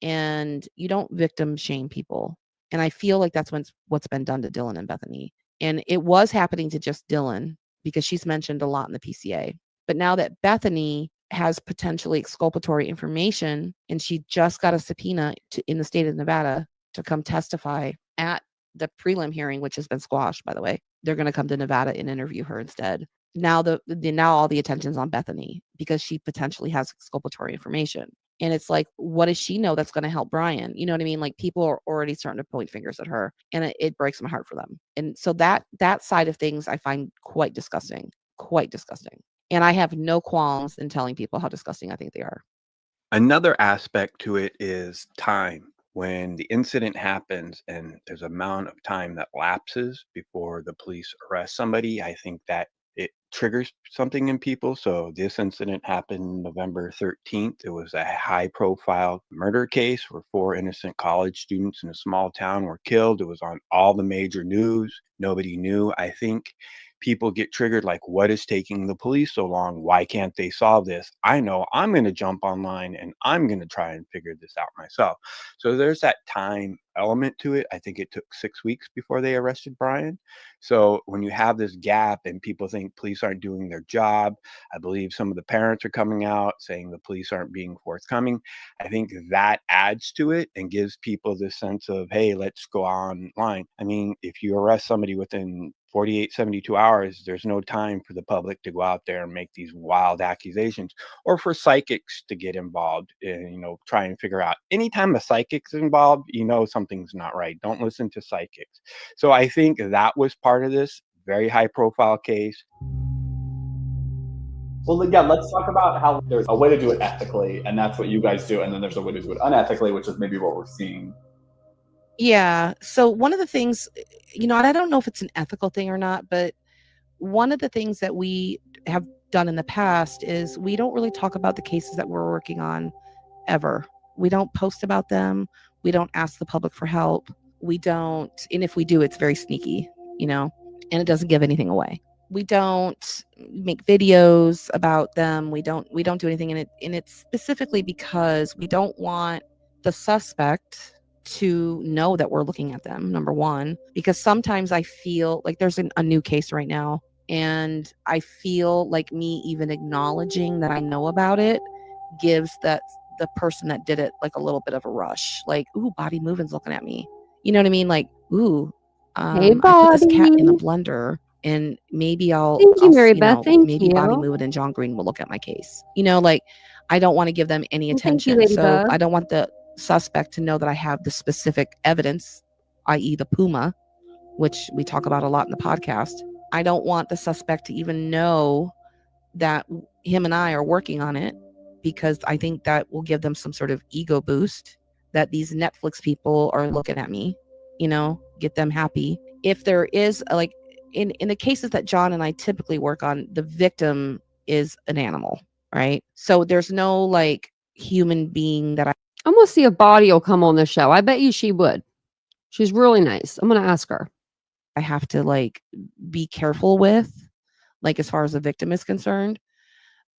And you don't victim shame people. And I feel like that's what's been done to Dylan and Bethany. And it was happening to just Dylan because she's mentioned a lot in the PCA. But now that Bethany has potentially exculpatory information, and she just got a subpoena in the state of Nevada to come testify at the prelim hearing, which has been squashed, by the way. They're going to come to Nevada and interview her instead. Now now all the attention's on Bethany because she potentially has exculpatory information. And it's like, what does she know that's going to help Bryan? You know what I mean? Like, people are already starting to point fingers at her, and it breaks my heart for them. And so that side of things I find quite disgusting. And I have no qualms in telling people how disgusting I think they are. Another aspect to it is time. When the incident happens and there's an amount of time that lapses before the police arrest somebody, I think that it triggers something in people. So this incident happened November 13th. It was a high-profile murder case where 4 innocent college students in a small town were killed. It was on all the major news. Nobody knew. I think people get triggered, like, what is taking the police so long? Why can't they solve this? I know I'm going to jump online and I'm going to try and figure this out myself. So there's that time element to it. I think it took 6 weeks before they arrested Bryan. So when you have this gap and people think police aren't doing their job, I believe some of the parents are coming out saying the police aren't being forthcoming. I think that adds to it and gives people this sense of, hey, let's go online. I mean, if you arrest somebody within 48, 72 hours, there's no time for the public to go out there and make these wild accusations, or for psychics to get involved and, try and figure out. Anytime a psychic's involved, something's not right. Don't listen to psychics. So I think that was part of this very high profile case. Well, yeah, let's talk about how there's a way to do it ethically, and that's what you guys do, and then there's a way to do it unethically, which is maybe what we're seeing. Yeah. So one of the things, and I don't know if it's an ethical thing or not, but one of the things that we have done in the past is we don't really talk about the cases that we're working on ever. We don't post about them. We don't ask the public for help. We don't, and if we do, it's very sneaky, and it doesn't give anything away. We don't make videos about them. We don't do anything in it. And it's specifically because we don't want the suspect to know that we're looking at them, number one, because sometimes I feel like there's a new case right now, and I feel like me even acknowledging that I know about it gives the person that did it like a little bit of a rush, like, ooh, body moving's looking at me. You know what I mean? Like, ooh, Hey, I put this cat in a body. blender, and maybe Thank you, Mary Beth. Thank maybe body you. moving and John Green will look at my case. Like, I don't want to give them any Well, thank you, attention. So Ladybug. I don't want the suspect to know that I have the specific evidence, i.e. the puma, which we talk about a lot in the podcast. I don't want the suspect to even know that him and I are working on it, because I think that will give them some sort of ego boost that these Netflix people are looking at me, get them happy. If there is like in the cases that John and I typically work on, the victim is an animal, right? So there's no like human being that I'm gonna see if Body will come on the show. I bet you she would. She's really nice. I'm gonna ask her. I have to like be careful with, like, as far as the victim is concerned.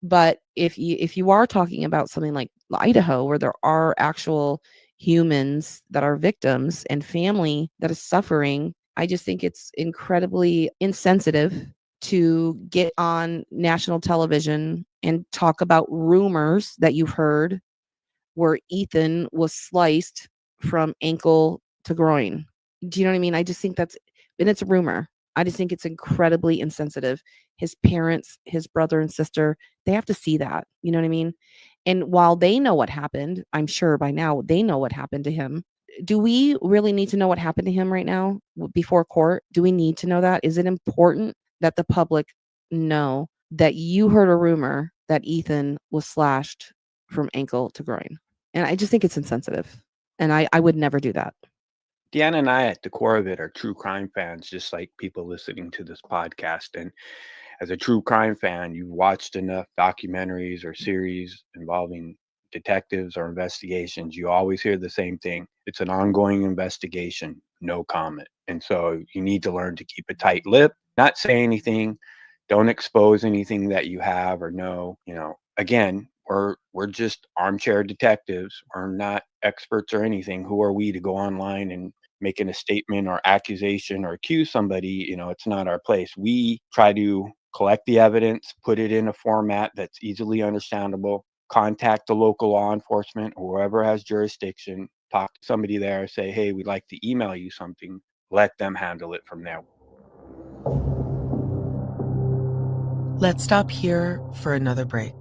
But if you are talking about something like Idaho, where there are actual humans that are victims and family that is suffering, I just think it's incredibly insensitive to get on national television and talk about rumors that you've heard where Ethan was sliced from ankle to groin. Do you know what I mean? I just think and it's a rumor. I just think it's incredibly insensitive. His parents, his brother and sister, they have to see that. You know what I mean? And while they know what happened, I'm sure by now they know what happened to him. Do we really need to know what happened to him right now before court? Do we need to know that? Is it important that the public know that you heard a rumor that Ethan was slashed from ankle to groin? And I just think it's insensitive. And I would never do that. Deanna and I, at the core of it, are true crime fans, just like people listening to this podcast. And as a true crime fan, you've watched enough documentaries or series involving detectives or investigations. You always hear the same thing. It's an ongoing investigation, no comment. And so you need to learn to keep a tight lip, not say anything, don't expose anything that you have or know. Again, we're just armchair detectives. We're not experts or anything. Who are we to go online and making a statement or accusation or accuse somebody? It's not our place. We try to collect the evidence, put it in a format that's easily understandable, contact the local law enforcement or whoever has jurisdiction, talk to somebody there, say, hey, we'd like to email you something, let them handle it from there. Let's stop here for another break.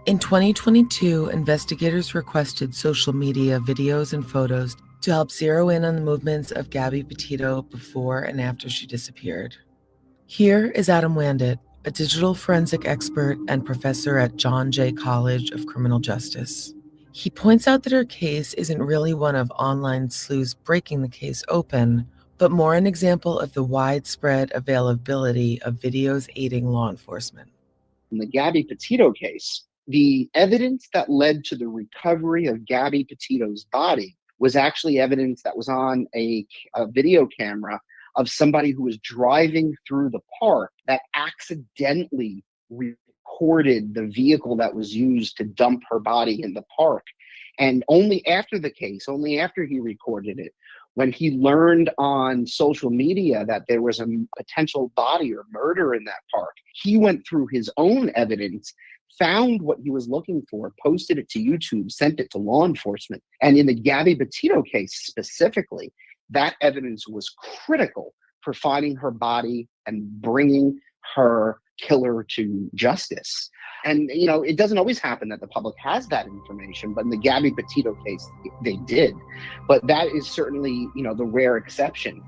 In 2022, investigators requested social media videos and photos to help zero in on the movements of Gabby Petito before and after she disappeared. Here is Adam Wandit, a digital forensic expert and professor at John Jay College of Criminal Justice. He points out that her case isn't really one of online sleuths breaking the case open, but more an example of the widespread availability of videos aiding law enforcement. In the Gabby Petito case, the evidence that led to the recovery of Gabby Petito's body was actually evidence that was on a video camera of somebody who was driving through the park that accidentally recorded the vehicle that was used to dump her body in the park. And only after the case, only after he recorded it, when he learned on social media that there was a potential body or murder in that park, he went through his own evidence, found what he was looking for, posted it to YouTube, sent it to law enforcement. And in the Gabby Petito case specifically, that evidence was critical for finding her body and bringing her killer to justice. And, you know, it doesn't always happen that the public has that information, but in the Gabby Petito case, they did. But that is certainly, you know, the rare exception.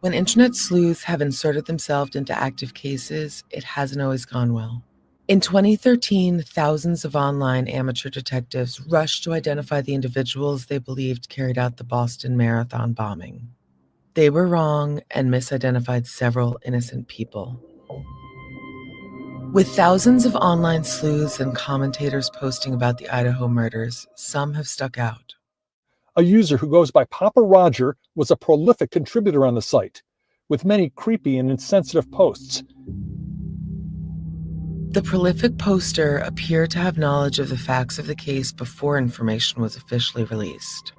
When internet sleuths have inserted themselves into active cases, it hasn't always gone well. In 2013, thousands of online amateur detectives rushed to identify the individuals they believed carried out the Boston Marathon bombing. They were wrong and misidentified several innocent people. With thousands of online sleuths and commentators posting about the Idaho murders, some have stuck out. A user who goes by Papa Roger was a prolific contributor on the site, with many creepy and insensitive posts. The prolific poster appeared to have knowledge of the facts of the case before information was officially released.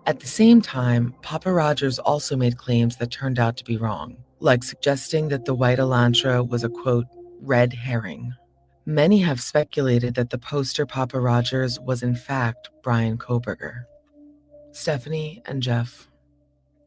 At the same time, Papa Rogers also made claims that turned out to be wrong, like suggesting that the white Elantra was a, quote, red herring. Many have speculated that the poster Papa Rogers was in fact Bryan Kohberger. Stephanie and Jeff.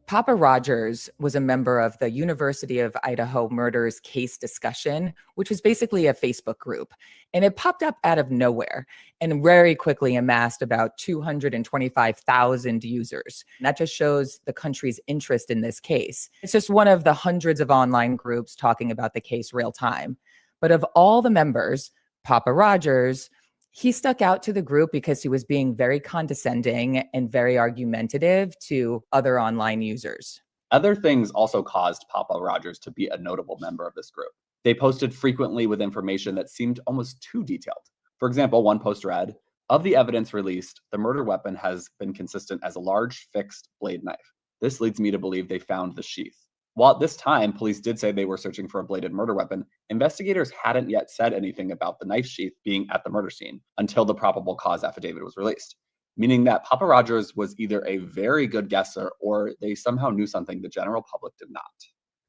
Papa Rogers was a member of the University of Idaho murders case discussion, which was basically a Facebook group. And it popped up out of nowhere and very quickly amassed about 225,000 users. And that just shows the country's interest in this case. It's just one of the hundreds of online groups talking about the case real time. But of all the members, Papa Rogers, he stuck out to the group because he was being very condescending and very argumentative to other online users. Other things also caused Papa Rogers to be a notable member of this group. They posted frequently with information that seemed almost too detailed. For example, one post read, "Of the evidence released, the murder weapon has been consistent as a large fixed blade knife. This leads me to believe they found the sheath." While at this time, police did say they were searching for a bladed murder weapon, investigators hadn't yet said anything about the knife sheath being at the murder scene until the probable cause affidavit was released, meaning that Papa Rogers was either a very good guesser or they somehow knew something the general public did not.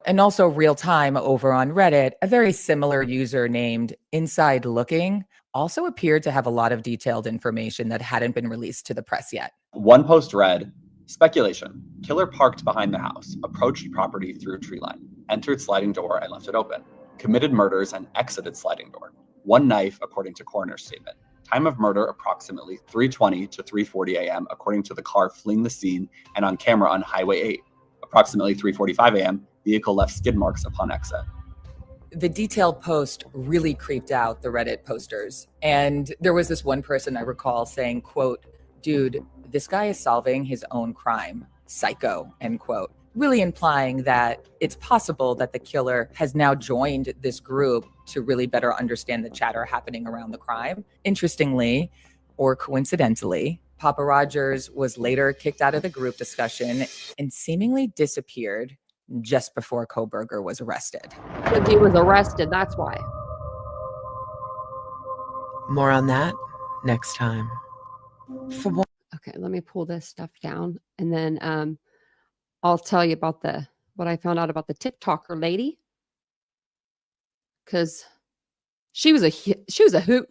And also real time over on Reddit, a very similar user named Inside Looking also appeared to have a lot of detailed information that hadn't been released to the press yet. One post read, "Speculation. Killer parked behind the house, approached property through tree line, entered sliding door and left it open. Committed murders and exited sliding door. One knife, according to coroner's statement. Time of murder approximately 3:20 to 3:40 a.m. according to the car fleeing the scene and on camera on Highway 8. Approximately 3:45 a.m. vehicle left skid marks upon exit." The detailed post really creeped out the Reddit posters. And there was this one person I recall saying, quote, "Dude, this guy is solving his own crime. Psycho," end quote. Really implying that it's possible that the killer has now joined this group to really better understand the chatter happening around the crime. Interestingly, or coincidentally, Papa Rogers was later kicked out of the group discussion and seemingly disappeared just before Kohberger was arrested. Because he was arrested, that's why. More on that next time. For one. Okay, let me pull this stuff down, and then I'll tell you about what I found out about the TikToker lady, because she was a hoot.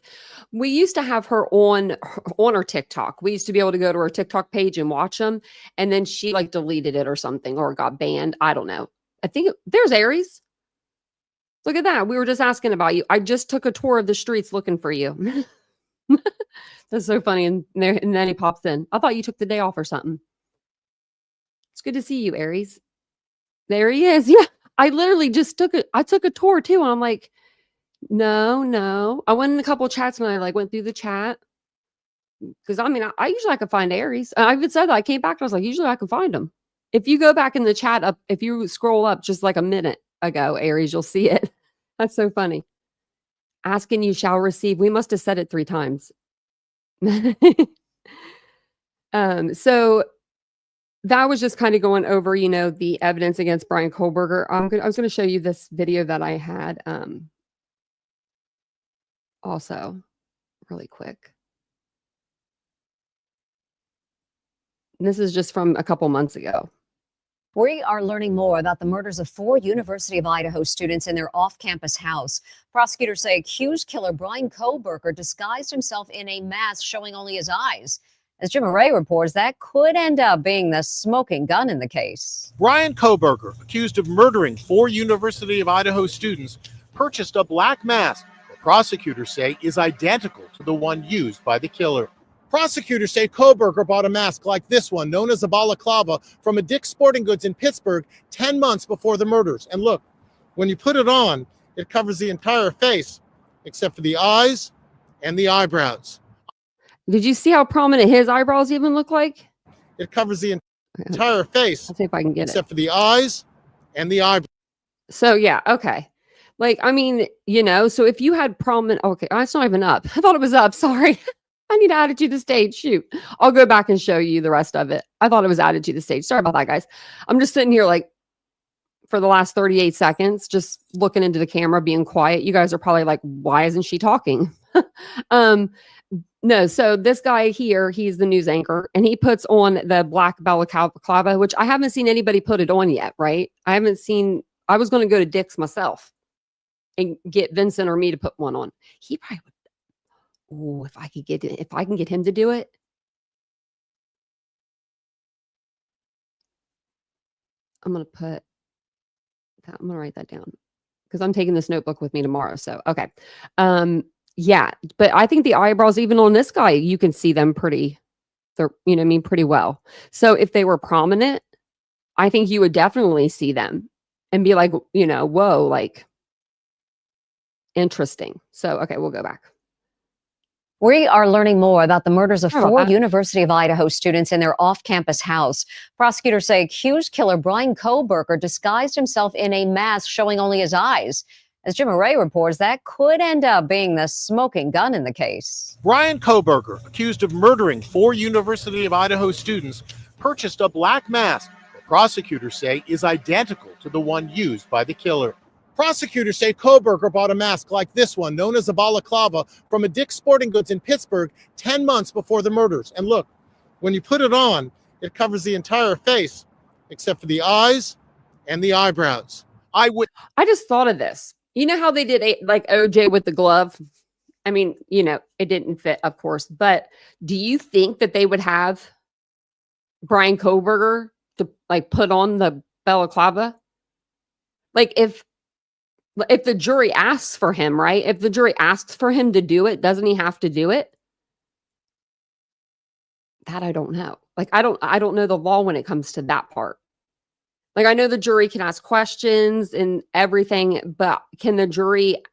We used to have her on her TikTok. We used to be able to go to her TikTok page and watch them, and then she like deleted it or something, or got banned. I don't know. I think there's Aries. Look at that. We were just asking about you. I just took a tour of the streets looking for you. That's so funny. And then he pops in. I thought you took the day off or something. It's good to see you, Aries. There he is. Yeah. I literally just took a tour too. And I'm like, no. I went in a couple of chats and I like went through the chat. Because I mean, I usually I can find Aries. I even said that. I came back and I was like, usually I can find them. If you go back in the chat up, if you scroll up just like a minute ago, Aries, you'll see it. That's so funny. Asking you shall receive. We must have said it 3 times. So that was just kind of going over, the evidence against Bryan Kohberger. I was going to show you this video that I had also really quick. And this is just from a couple months ago. We are learning more about the murders of 4 University of Idaho students in their off-campus house. Prosecutors say accused killer Bryan Kohberger disguised himself in a mask showing only his eyes. As Jim Array reports, that could end up being the smoking gun in the case. Bryan Kohberger, accused of murdering 4 University of Idaho students, purchased a black mask that prosecutors say is identical to the one used by the killer. Prosecutors say Kohberger bought a mask like this one, known as a balaclava, from a Dick's Sporting Goods in Pittsburgh 10 months before the murders. And look, when you put it on, it covers the entire face, except for the eyes and the eyebrows. Did you see how prominent his eyebrows even look like? It covers the entire face. Let's see if I can get except for the eyes and the eyebrows. So, yeah, okay. Like, I mean, so if you had prominent... Okay, it's not even up. I thought it was up. Sorry. I need to add it to the stage. Shoot. I'll go back and show you the rest of it. I thought it was added to the stage. Sorry about that, guys. I'm just sitting here like for the last 38 seconds, just looking into the camera, being quiet. You guys are probably like, why isn't she talking? No, so this guy here, he's the news anchor, and he puts on the black balaclava, which I haven't seen anybody put it on yet, right? I was going to go to Dick's myself and get Vincent or me to put one on. He probably would. Oh, if I can get him to do it. I'm going to write that down because I'm taking this notebook with me tomorrow. So, okay. Yeah, but I think the eyebrows, even on this guy, you can see them pretty well. So if they were prominent, I think you would definitely see them and be like, whoa, like interesting. So, okay, we'll go back. We are learning more about the murders of 4 University of Idaho students in their off-campus house. Prosecutors say accused killer Bryan Kohberger disguised himself in a mask showing only his eyes. As Jim Array reports, that could end up being the smoking gun in the case. Bryan Kohberger, accused of murdering 4 University of Idaho students, purchased a black mask that prosecutors say is identical to the one used by the killer. Prosecutors say Kohberger bought a mask like this one, known as a balaclava, from a Dick's Sporting Goods in Pittsburgh 10 months before the murders. And look, when you put it on, it covers the entire face, except for the eyes and the eyebrows. I just thought of this. You know how they did like OJ with the glove? I mean, it didn't fit, of course. But do you think that they would have Bryan Kohberger to like put on the balaclava? Like if the jury asks for him, right? If the jury asks for him to do it, doesn't he have to do it? That I don't know. Like I don't know the law when it comes to that part. Like I know the jury can ask questions and everything, but can the jury?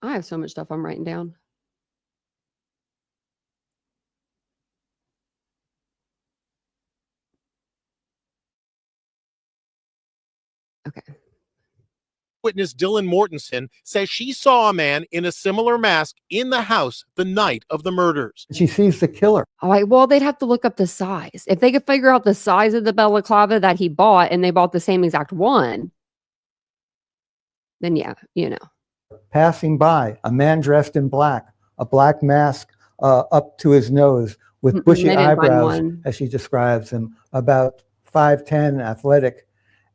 I have so much stuff I'm writing down. Okay. Witness Dylan Mortensen says she saw a man in a similar mask in the house the night of the murders. She sees the killer. All right, well, they'd have to look up the size. If they could figure out the size of the balaclava that he bought and they bought the same exact one, then yeah, you know. Passing by, a man dressed in black, a black mask up to his nose with bushy They didn't find eyebrows, one. as she describes him, about 5'10", athletic.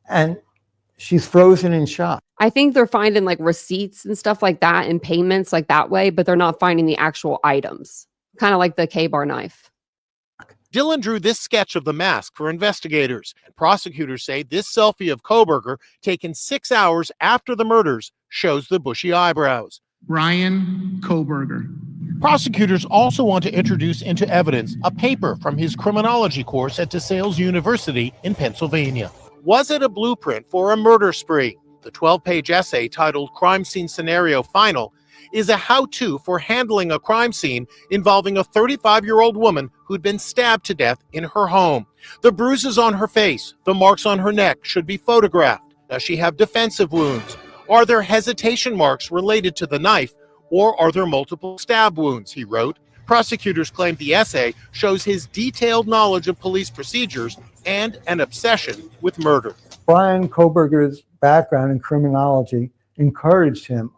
And she's frozen in shock. I think they're finding like receipts and stuff like that and payments like that way, but they're not finding the actual items. Kind of like the K-bar knife. Dylan drew this sketch of the mask for investigators. And prosecutors say this selfie of Kohberger, taken 6 hours after the murders, shows the bushy eyebrows. Bryan Kohberger. Prosecutors also want to introduce into evidence a paper from his criminology course at DeSales University in Pennsylvania. Was it a blueprint for a murder spree? The 12-page essay titled Crime Scene Scenario Final is a how-to for handling a crime scene involving a 35-year-old woman who'd been stabbed to death in her home. The bruises on her face, the marks on her neck should be photographed. Does she have defensive wounds? Are there hesitation marks related to the knife, or are there multiple stab wounds, he wrote. Prosecutors claim the essay shows his detailed knowledge of police procedures and an obsession with murder. Bryan Kohberger's background in criminology encouraged him,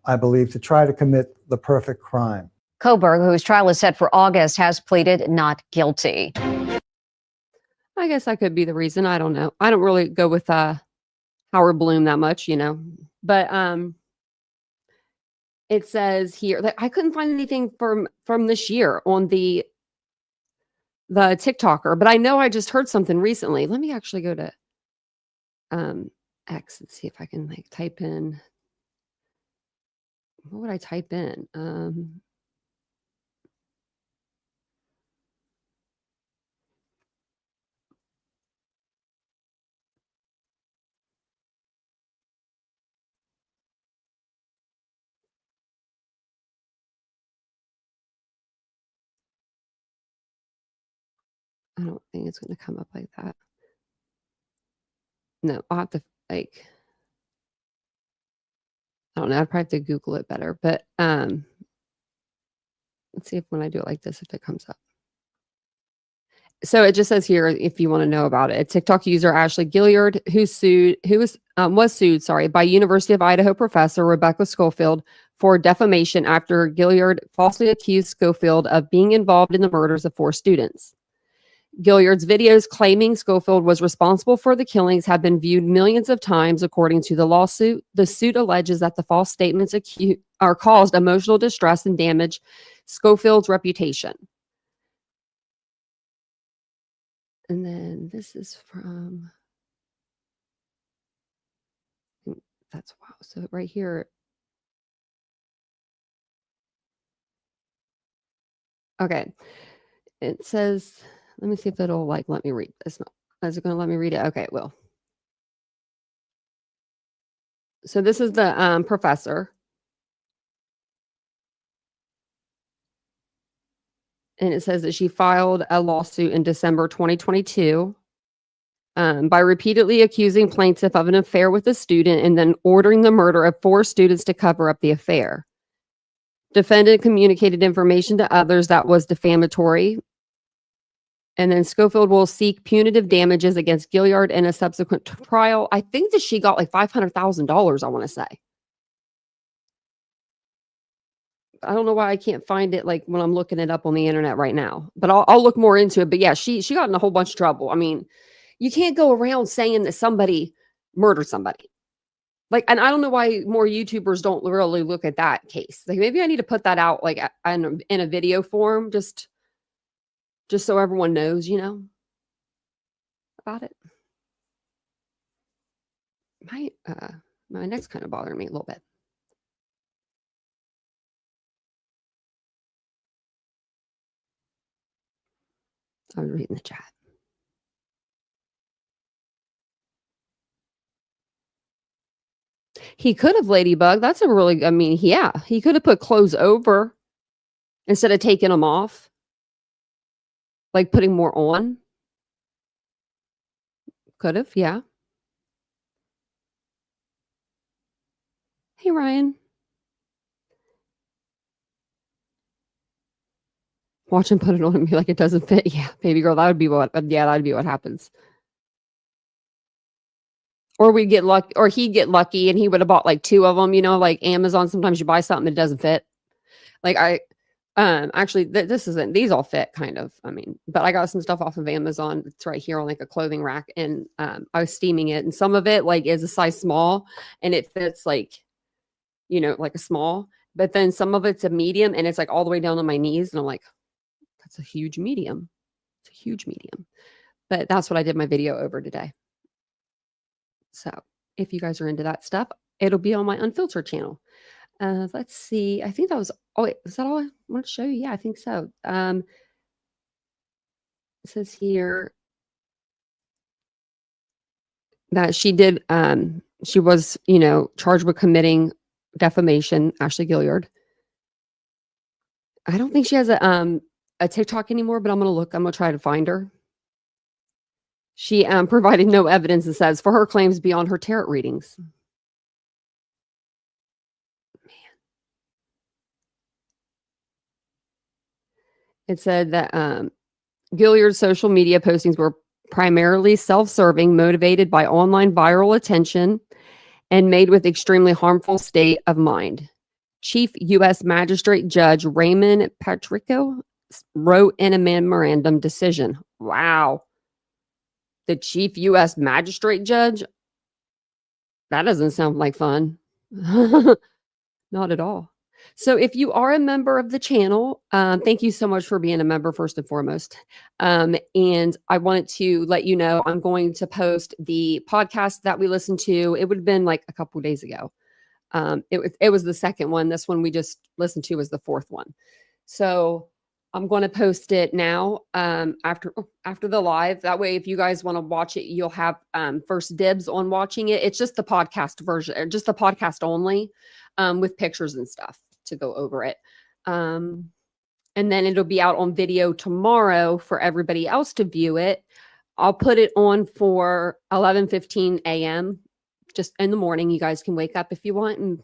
I believe, to try to commit the perfect crime. Kohberger, whose trial is set for August, has pleaded not guilty. I guess that could be the reason. I don't know. I don't really go with Howard Bloom that much, you know. But it says here that I couldn't find anything from this year on the TikToker, but I know I just heard something recently. Let me actually go to X and see if I can like type in. What would I type in? I don't think it's going to come up like that. No, I'll have to like, I don't know. I'd probably have to Google it better, but let's see if when I do it like this, if it comes up. So it just says here, if you want to know about it, TikTok user Ashley Gilliard, who was sued by University of Idaho professor Rebecca Schofield for defamation after Gilliard falsely accused Schofield of being involved in the murders of 4 students. Gilliard's videos claiming Schofield was responsible for the killings have been viewed millions of times, according to the lawsuit. The suit alleges that the false statements caused emotional distress and damage Schofield's reputation. And then this is from, that's wow. So right here. Okay. It says, let me see if it'll like let me read this. Is it going to let me read it? Okay, it will. So this is the professor. And it says that she filed a lawsuit in December 2022 by repeatedly accusing plaintiff of an affair with a student and then ordering the murder of 4 students to cover up the affair. Defendant communicated information to others that was defamatory. And then Schofield will seek punitive damages against Gilliard in a subsequent trial. I think that she got like $500,000, I want to say. I don't know why I can't find it like when I'm looking it up on the internet right now, but I'll look more into it. But yeah, she got in a whole bunch of trouble. I mean, you can't go around saying that somebody murdered somebody. Like, and I don't know why more YouTubers don't really look at that case. Like, maybe I need to put that out like in a video form, just so everyone knows, you know, about it. My neck's kind of bothering me a little bit. I was reading the chat. He could have Ladybug. That's a really, I mean, yeah, he could have put clothes over instead of taking them off. Like putting more on. Could have, yeah. Hey, Ryan. Watch him put it on and be like, it doesn't fit. Yeah, baby girl, that would be what happens. or we'd get lucky, or he'd get lucky and he would have bought like 2 of them, you know, like Amazon. Sometimes you buy something, it doesn't fit. Like actually this isn't, these all fit kind of, I mean, but I got some stuff off of Amazon. It's right here on like a clothing rack, and I was steaming it, and some of it like is a size small and it fits like, you know, like a small, but then some of it's a medium and it's like all the way down to my knees. And I'm like, that's a huge medium. It's a huge medium. But that's what I did my video over today. So if you guys are into that stuff, it'll be on my Unfiltered channel. Let's see. I think that was, oh wait, is that all I want to show you? Yeah, I think so. It says here that she did, she was, you know, charged with committing defamation, Ashley Gilliard. I don't think she has a TikTok anymore, but I'm going to look, I'm going to try to find her. She provided no evidence, and says, for her claims beyond her tarot readings. It said that Gilliard's social media postings were primarily self-serving, motivated by online viral attention, and made with extremely harmful state of mind. Chief U.S. Magistrate Judge Raymond Patrico wrote in a memorandum decision. Wow. The Chief U.S. Magistrate Judge? That doesn't sound like fun. Not at all. So if you are a member of the channel, thank you so much for being a member first and foremost. And I wanted to let you know I'm going to post the podcast that we listened to. It would have been like a couple days ago. It was the second one. This one we just listened to was the fourth one. So I'm going to post it now after the live. That way, if you guys want to watch it, you'll have first dibs on watching it. It's just the podcast version, or just the podcast only, with pictures and stuff to go over it. And then it'll be out on video tomorrow for everybody else to view it. I'll put it on for 11:15 a.m. just in the morning. You guys can wake up if you want and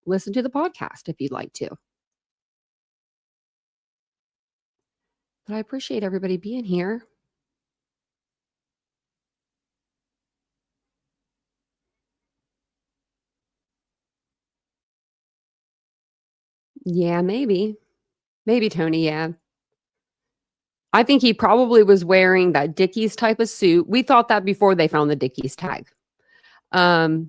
listen to the podcast if you'd like to. But I appreciate everybody being here. Yeah, maybe. Maybe Tony, yeah. I think he probably was wearing that Dickies type of suit. We thought that before they found the Dickies tag. I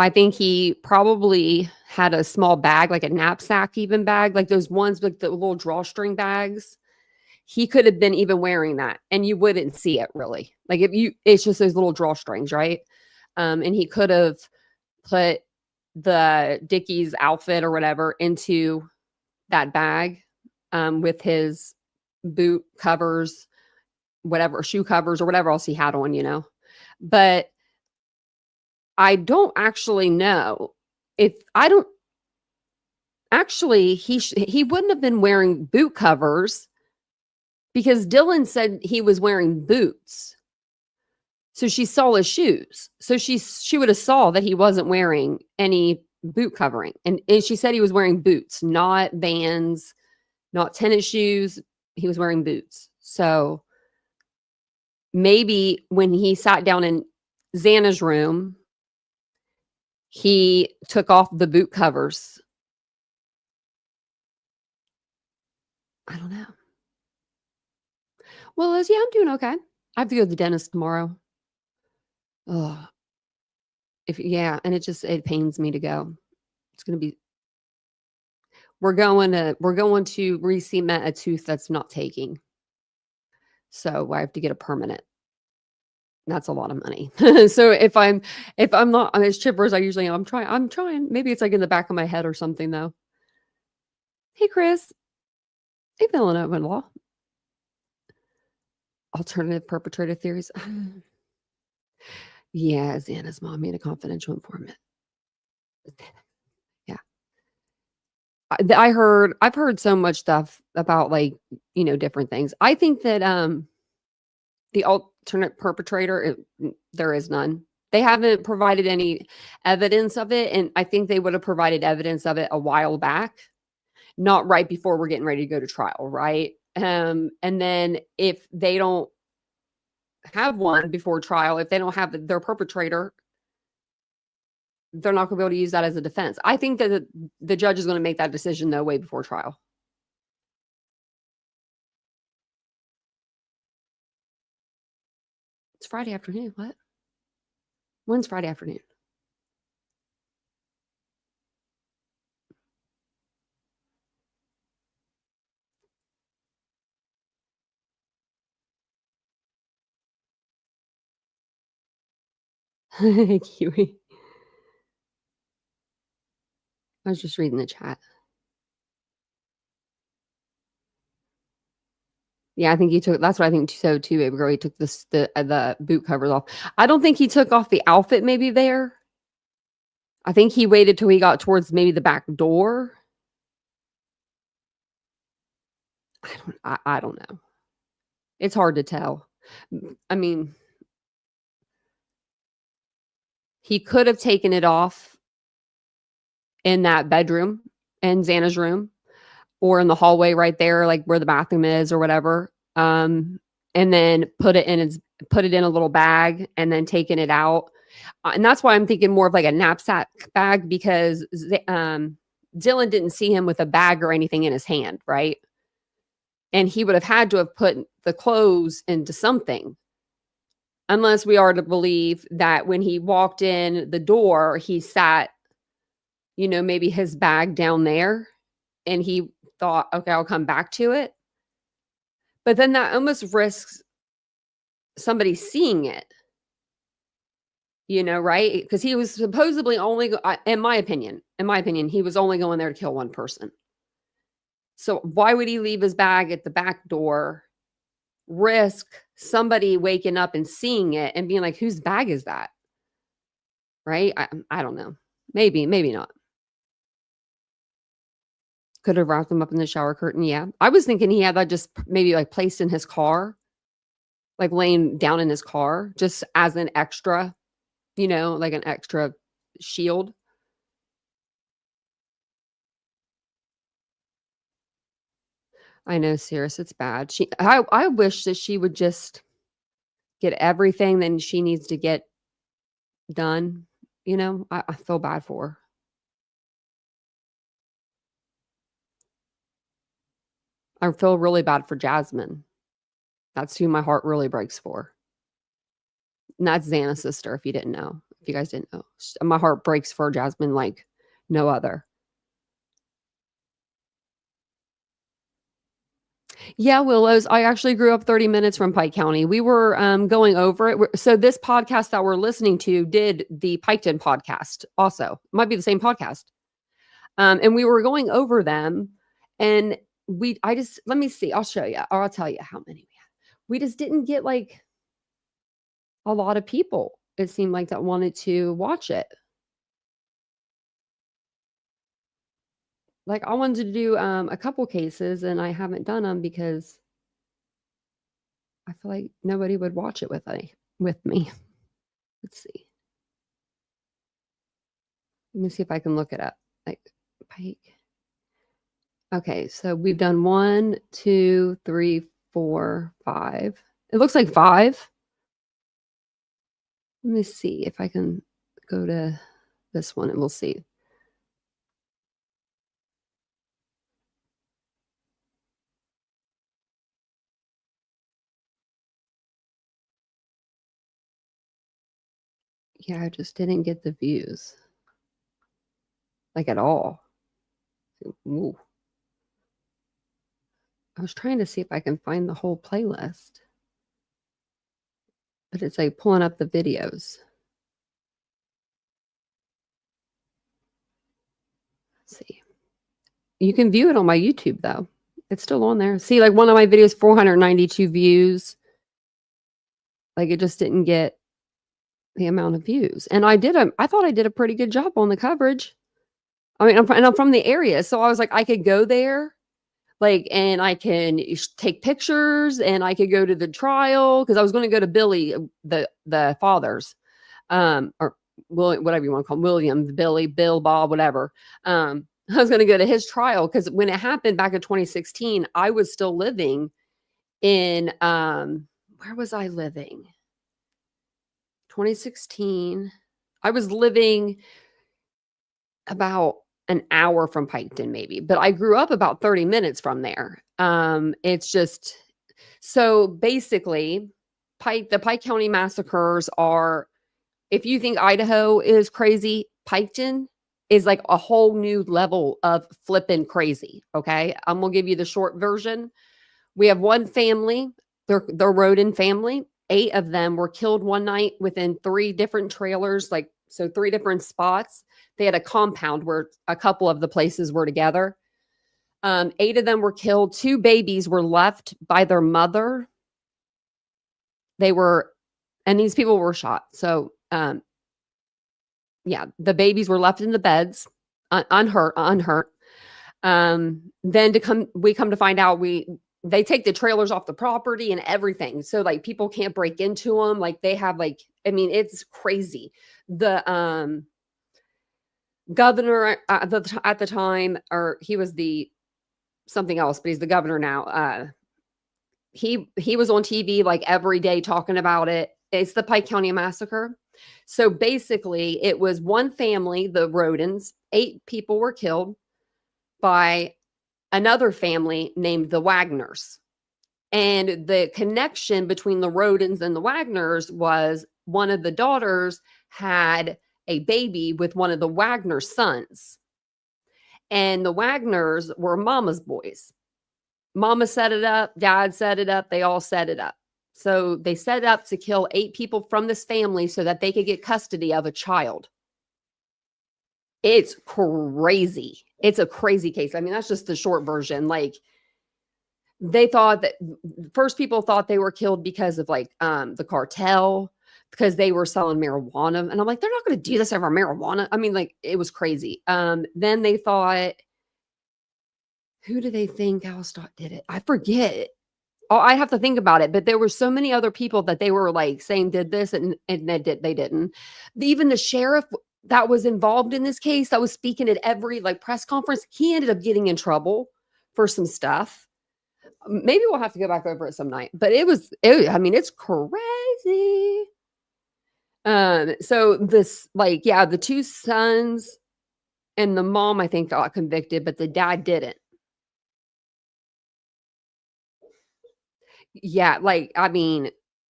think he probably had a small bag, like a knapsack even bag, like those ones with the little drawstring bags. He could have been even wearing that and you wouldn't see it really. Like it's just those little drawstrings, right? And he could have put the Dickies outfit or whatever into that bag with his boot covers, whatever, shoe covers or whatever else he had on, you know. But I don't actually know if I don't actually, he wouldn't have been wearing boot covers because Dylan said he was wearing boots. So she saw his shoes. So she would have saw that he wasn't wearing any boot covering. And she said he was wearing boots, not Vans, not tennis shoes. He was wearing boots. So maybe when he sat down in Xana's room, he took off the boot covers. I don't know. Well, Liz, yeah, I'm doing okay. I have to go to the dentist tomorrow. Oh, and it pains me to go. It's going to be, we're going to re-cement a tooth that's not taking. So I have to get a permanent. That's a lot of money. So if I'm not as chipper as I usually am, I'm trying. Maybe it's like in the back of my head or something though. Hey, Chris. Hey, Villanova-in-law. Alternative perpetrator theories. Yeah, Xana's mom made a confidential informant. Yeah. I've heard so much stuff about like, you know, different things. I think that the alternate perpetrator, there is none. They haven't provided any evidence of it. And I think they would have provided evidence of it a while back, not right before we're getting ready to go to trial, right? And then if they don't have one before trial, if they don't have their perpetrator, they're not going to be able to use that as a defense. I think that the judge is going to make that decision though way before trial. It's Friday afternoon. What? When's Friday afternoon? Kiwi. I was just reading the chat. Yeah, I think he took. That's what I think so too, baby girl. He took the boot covers off. I don't think he took off the outfit. Maybe there. I think he waited till he got towards maybe the back door. I don't know. It's hard to tell. I mean, he could have taken it off in that bedroom, in Xana's room, or in the hallway right there, like where the bathroom is or whatever. And then put it in a little bag and then taken it out. And that's why I'm thinking more of like a knapsack bag, because Dylan didn't see him with a bag or anything in his hand, right? And he would have had to have put the clothes into something. Unless we are to believe that when he walked in the door, he sat, maybe his bag down there and he thought, okay, I'll come back to it. But then that almost risks somebody seeing it, right? Because he was supposedly only, in my opinion, he was only going there to kill one person. So why would he leave his bag at the back door, risk somebody waking up and seeing it and being like, whose bag is that? Right? I don't know. Maybe not. Could have wrapped him up in the shower curtain. Yeah. I was thinking he had that just maybe like placed in his car, like laying down in his car, just as an extra, like an extra shield. I know, Cirrus, it's bad. I wish that she would just get everything that she needs to get done. I feel bad for her. I feel really bad for Jasmine. That's who my heart really breaks for. And that's Xana's sister, if you didn't know. If you guys didn't know. My heart breaks for Jasmine like no other. Yeah, Willows. I actually grew up 30 minutes from Pike County. We were going over it. So this podcast that we're listening to did the Piketon podcast also. It might be the same podcast. And we were going over them. And let me see. I'll show you. Or I'll tell you how many we had. We just didn't get like a lot of people, it seemed like, that wanted to watch it. Like I wanted to do a couple cases and I haven't done them because I feel like nobody would watch it with me. Let's see. Let me see if I can look it up. Like Pike. Okay, so we've done 1, 2, 3, 4, 5. It looks like 5. Let me see if I can go to this one and we'll see. Yeah, I just didn't get the views. Like at all. Ooh. I was trying to see if I can find the whole playlist. But it's like pulling up the videos. Let's see. You can view it on my YouTube though. It's still on there. See, like one of my videos, 492 views. Like it just didn't get the amount of views. And I thought I did a pretty good job on the coverage. I mean, I'm from the area. So I was like, I could go there. Like, and I can take pictures and I could go to the trial because I was going to go to Billy, the father's, or William, whatever you want to call him, William, Billy, Bill, Bob, whatever. I was going to go to his trial because when it happened back in 2016, I was still living in, where was I living? 2016. I was living about an hour from Piketon, maybe, but I grew up about 30 minutes from there. It's just so basically, the Pike County massacres are, if you think Idaho is crazy, Piketon is like a whole new level of flipping crazy. Okay. I'm going to give you the short version. We have one family, the Roden family. 8 of them were killed one night within 3 different trailers, so 3 different spots. They had a compound where a couple of the places were together. 8 of them were killed. 2 babies were left by their mother. And these people were shot. So, yeah, the babies were left in the beds, unhurt. Then we come to find out they take the trailers off the property and everything. So like people can't break into them. Like they have it's crazy. The governor at the time, or he was something else, but he's the governor now. He was on TV like every day talking about it. It's the Pike County Massacre. So basically it was one family, the Rodens, 8 people were killed by another family named the Wagners. And the connection between the Rodens and the Wagners was one of the daughters had a baby with one of the Wagner sons. And the Wagners were mama's boys. Mama set it up, dad set it up, they all set it up. So they set it up to kill 8 people from this family so that they could get custody of a child. It's crazy. It's a crazy case. I mean, that's just the short version. Like, they thought that first people thought they were killed because of the cartel, because they were selling marijuana. And I'm like, they're not going to do this over marijuana. I mean, like, it was crazy. Then they thought, who do they think else did it? I forget. Oh, I have to think about it. But there were so many other people that they were like saying did this and they didn't. Even the sheriff that was involved in this case, that was speaking at every press conference, he ended up getting in trouble for some stuff. Maybe we'll have to go back over it some night, but it's crazy. So this, the 2 sons and the mom, I think, got convicted, but the dad didn't. Yeah.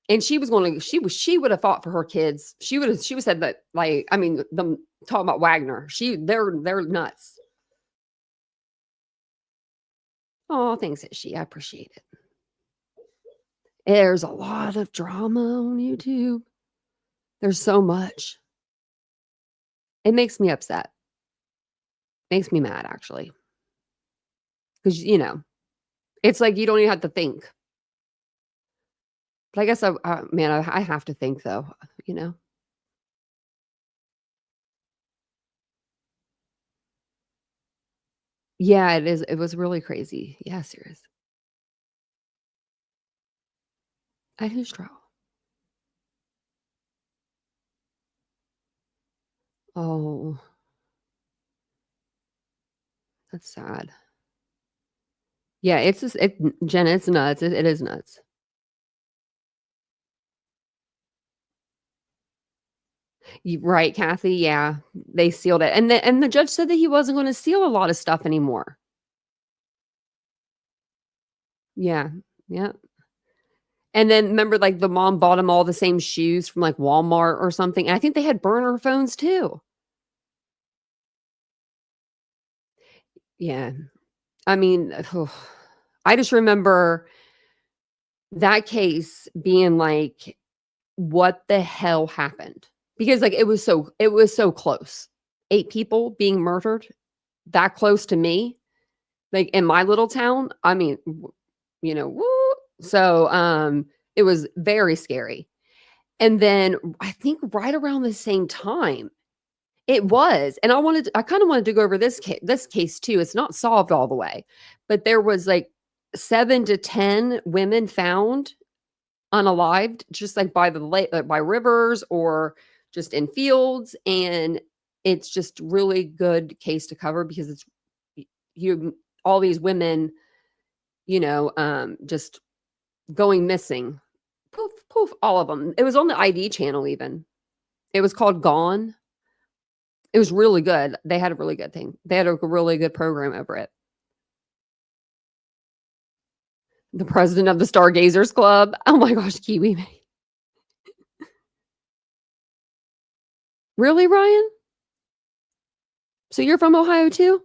And she was she would have fought for her kids. She would have said that, them talking about Wagner, they're nuts. Oh, thanks, Ishi. I appreciate it. There's a lot of drama on YouTube. There's so much. It makes me upset. Makes me mad, actually. Because, it's like you don't even have to think. But I guess, I have to think, though, Yeah, it is. It was really crazy. Yeah, serious. At whose trial? Oh, that's sad. Yeah, it's just, Jenna, it's nuts. It is nuts. Right, Kathy. Yeah, they sealed it. And the judge said that he wasn't going to seal a lot of stuff anymore. Yeah. Yeah. And then remember, the mom bought them all the same shoes from Walmart or something. And I think they had burner phones too. Yeah. I mean, I just remember that case being what the hell happened? Because it was so close. 8 people being murdered that close to me, in my little town. I mean, woo. So, it was very scary. And then I think right around the same time it was, and I kind of wanted to go over this case too. It's not solved all the way, but there was 7 to 10 women found unalived, just by the lake, by rivers or just in fields. And it's just really good case to cover because it's all these women, just going missing. Poof, poof, all of them. It was on the ID channel even. It was called Gone. It was really good. They had a really good thing. They had a really good program over it. The president of the Stargazers Club. Oh my gosh, Kiwi. Really, Ryan? So you're from Ohio too?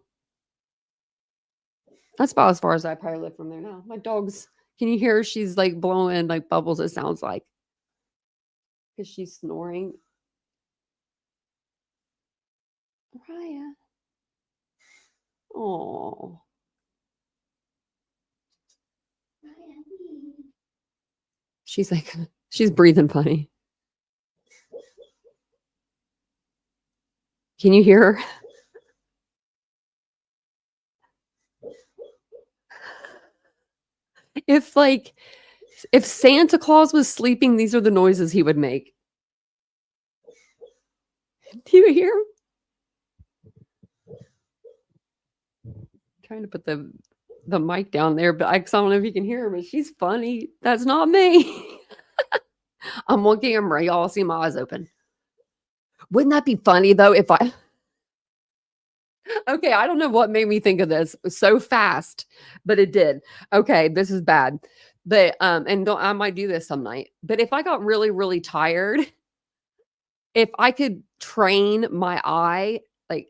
That's about as far as I probably live from there now. My dog's, can you hear her? She's like blowing like bubbles, it sounds like. Because she's snoring. Ryan. Oh. She's like, she's breathing funny. Can you hear her? If Santa Claus was sleeping, these are the noises he would make. Do you hear him? Trying to put the mic down there, but I don't know if you can hear her, but she's funny. That's not me. I'm looking at her. Y'all see my eyes open. Wouldn't that be funny though if I... Okay, I don't know what made me think of this so fast, but it did. Okay, this is bad. But I might do this some night. But if I got really, really tired, if I could train my eye, like,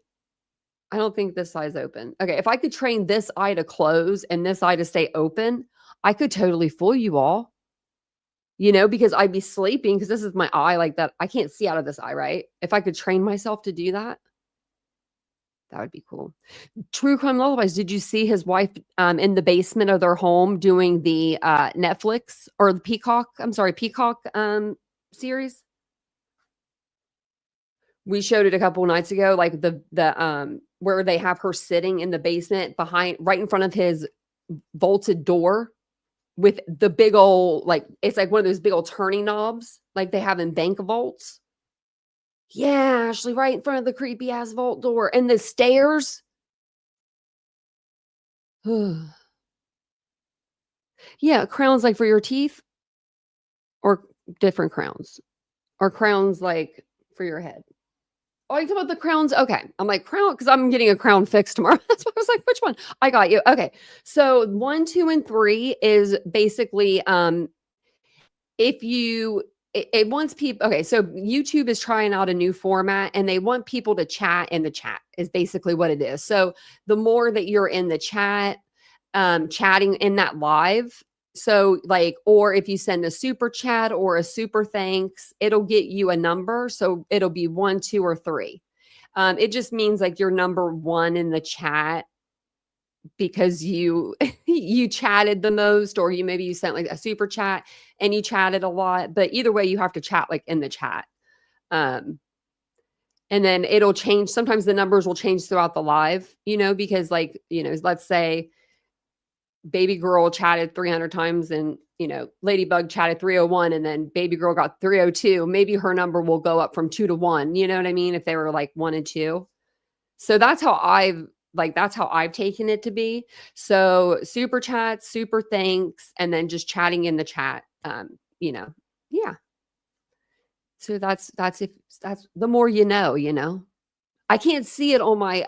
I don't think this eye's open. Okay, if I could train this eye to close and this eye to stay open, I could totally fool you all. You know, because I'd be sleeping because this is my eye like that. I can't see out of this eye, right? If I could train myself to do that, that would be cool. True Crime Lullabies. Did you see his wife in the basement of their home doing the Netflix or the Peacock series? We showed it a couple nights ago, like the where they have her sitting in the basement right in front of his vaulted door with the big old, like, it's like one of those big old turning knobs like they have in bank vaults. Yeah, Ashley, right in front of the creepy ass vault door and the stairs. Yeah, crowns like for your teeth or different crowns or crowns like for your head. Oh, you talking about the crowns? Okay. I'm like, crown, because I'm getting a crown fixed tomorrow. That's why I was like, which one? I got you. Okay. So 1, 2, and 3 is basically if you it wants people. Okay, so YouTube is trying out a new format and they want people to chat in the chat is basically what it is. So the more that you're in the chat, chatting in that live. So like, or if you send a super chat or a super thanks, it'll get you a number. So it'll be 1, 2, or 3. It just means like you're number 1 in the chat because you you chatted the most, or maybe you sent like a super chat and you chatted a lot. But either way, you have to chat like in the chat. And then it'll change. Sometimes the numbers will change throughout the live, you know, because like, you know, let's say baby girl chatted 300 times and, you know, Ladybug chatted 301 and then baby girl got 302. Maybe her number will go up from 2 to 1. You know what I mean? If they were like 1 and 2. So that's how I've taken it to be. So super chats, super thanks, and then just chatting in the chat. You know, yeah. So that's the more you know, you know. I can't see it on my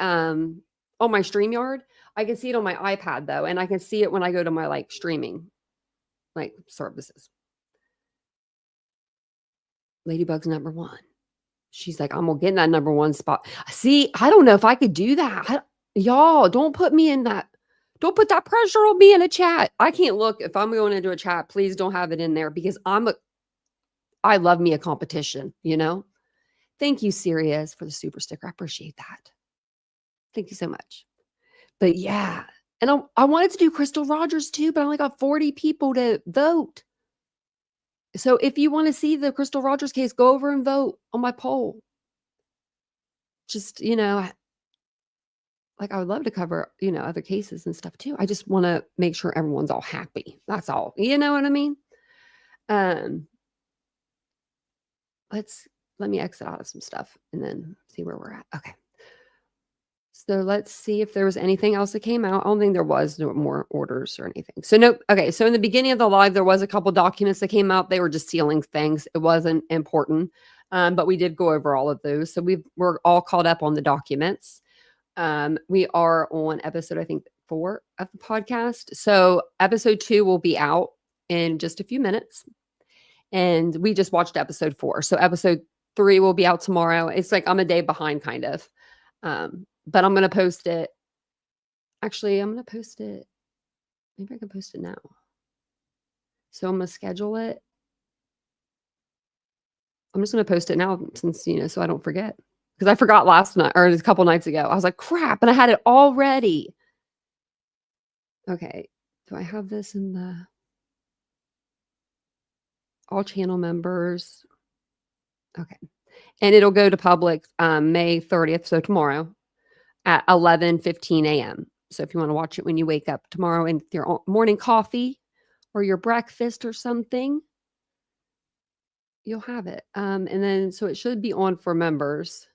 StreamYard. I can see it on my iPad though, and I can see it when I go to my like streaming like services. Ladybug's number 1. She's like, I'm gonna get in that number 1 spot. See, I don't know if I could do that. Y'all, don't put me in that. Don't put that pressure on me in a chat. I can't look. If I'm going into a chat, please don't have it in there because I love me a competition, you know? Thank you, Sirius, for the super sticker. I appreciate that. Thank you so much. But yeah, and I wanted to do Crystal Rogers too, but I only got 40 people to vote. So if you want to see the Crystal Rogers case, go over and vote on my poll. Just, you know, like I would love to cover, you know, other cases and stuff too. I just want to make sure everyone's all happy. That's all. You know what I mean? Let me exit out of some stuff and then see where we're at. Okay. So let's see if there was anything else that came out. I don't think there was no more orders or anything. So nope. Okay. So in the beginning of the live, there was a couple documents that came out. They were just sealing things. It wasn't important. But we did go over all of those. So we're all caught up on the documents. We are on episode, I think, 4 of the podcast. So episode 2 will be out in just a few minutes. And we just watched episode 4. So episode 3 will be out tomorrow. It's like I'm a day behind kind of. But I'm going to post it. Actually, I'm going to post it. Maybe I can post it now. So I'm going to schedule it. I'm just going to post it now since, so I don't forget. Because I forgot last night or a couple nights ago. I was like, crap. And I had it all ready. Okay. Do I have this in the all channel members? Okay. And it'll go to public May 30th. So tomorrow at 11:15 a.m. So if you want to watch it when you wake up tomorrow in your morning coffee or your breakfast or something, you'll have it. And then, so it should be on for members.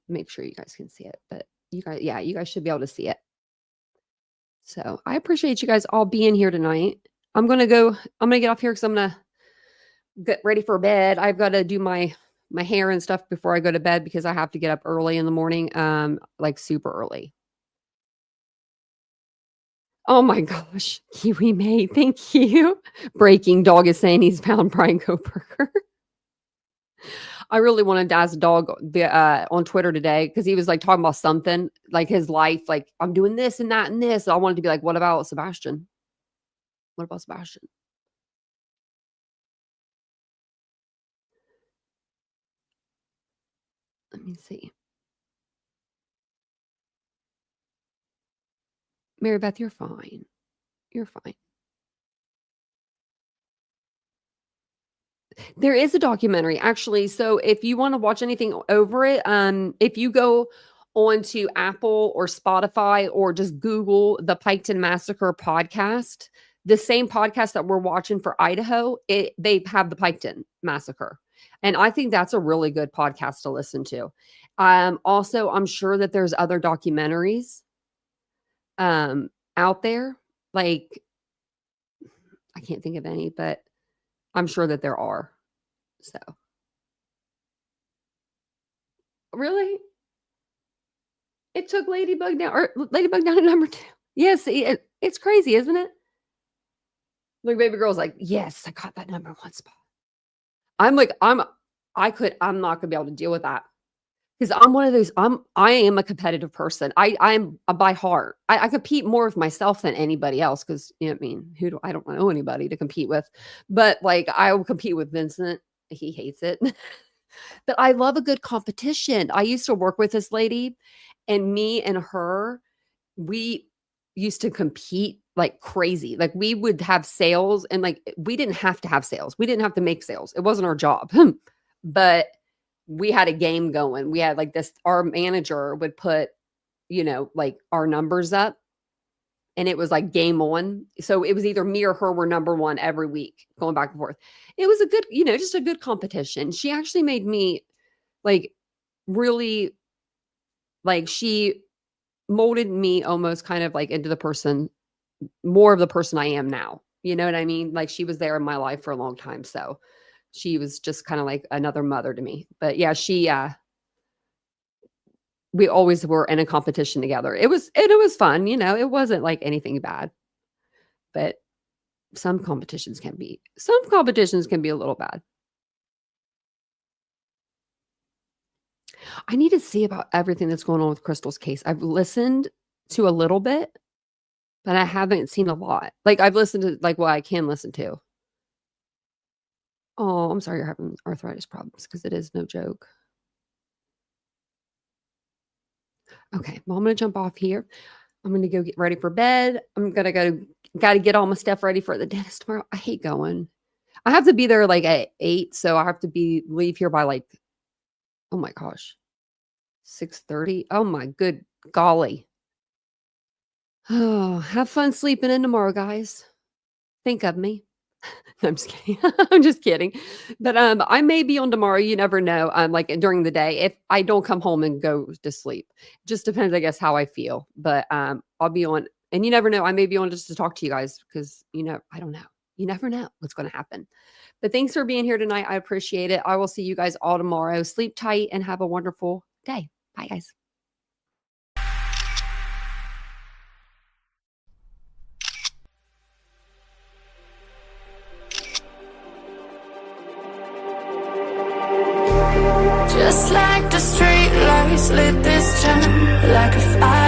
Make sure you guys can see it, but you guys should be able to see it. So I appreciate you guys all being here tonight. I'm going to get off here because I'm going to get ready for bed. I've got to do my hair and stuff before I go to bed because I have to get up early in the morning, like super early. Oh my gosh, Kiwi May, thank you. Breaking Dog is saying he's found Bryan Kohberger. I really wanted to ask Dog on Twitter today because he was like talking about something like his life, like I'm doing this and that and this. I wanted to be like, what about Sebastian? What about Sebastian? Let me see. Mary Beth, you're fine. You're fine. There is a documentary actually. So if you want to watch anything over it, if you go onto Apple or Spotify or just Google the Piketon Massacre podcast, the same podcast that we're watching for Idaho, they have the Piketon Massacre. And I think that's a really good podcast to listen to. Also, I'm sure that there's other documentaries out there. Like, I can't think of any, but I'm sure that there are. So. Really? It took Ladybug down to number 2. Yes, it's crazy, isn't it? Look, baby girl's like, yes, I got that number 1 spot. I'm like, I'm not gonna be able to deal with that. Because I'm one of those, I am a competitive person. I'm by heart. I compete more with myself than anybody else because I don't know anybody to compete with. But like I will compete with Vincent. He hates it. But I love a good competition. I used to work with this lady, and me and her, we used to compete like crazy. Like we would have sales, and like we didn't have to have sales. We didn't have to make sales. It wasn't our job. But we had a game going. We had like this, our manager would put, like our numbers up, and it was like game on. So it was either me or her were number 1 every week, going back and forth. It was a good, just a good competition. She actually made me like really, like she molded me almost kind of like into the person, more of the person I am now. You know what I mean? Like she was there in my life for a long time. So she was just kind of like another mother to me. But yeah, we always were in a competition together. It was fun, it wasn't like anything bad. But some competitions can be a little bad. I need to see about everything that's going on with Crystal's case. I've listened to a little bit, but I haven't seen a lot. Like I've listened to like what I can listen to. Oh, I'm sorry you're having arthritis problems because it is no joke. Okay, well, I'm going to jump off here. I'm going to go get ready for bed. I'm going to got to get all my stuff ready for the dentist tomorrow. I hate going. I have to be there like at 8, so I have to leave here by like, oh my gosh, 6:30. Oh my good golly. Oh, have fun sleeping in tomorrow, guys. Think of me. I'm just kidding. I'm just kidding. But I may be on tomorrow. You never know. Like during the day, if I don't come home and go to sleep, just depends, I guess, how I feel. But I'll be on, and you never know. I may be on just to talk to you guys because I don't know. You never know what's going to happen. But thanks for being here tonight. I appreciate it. I will see you guys all tomorrow. Sleep tight and have a wonderful day. Bye, guys. Just like the street lights lit this town, like a fire.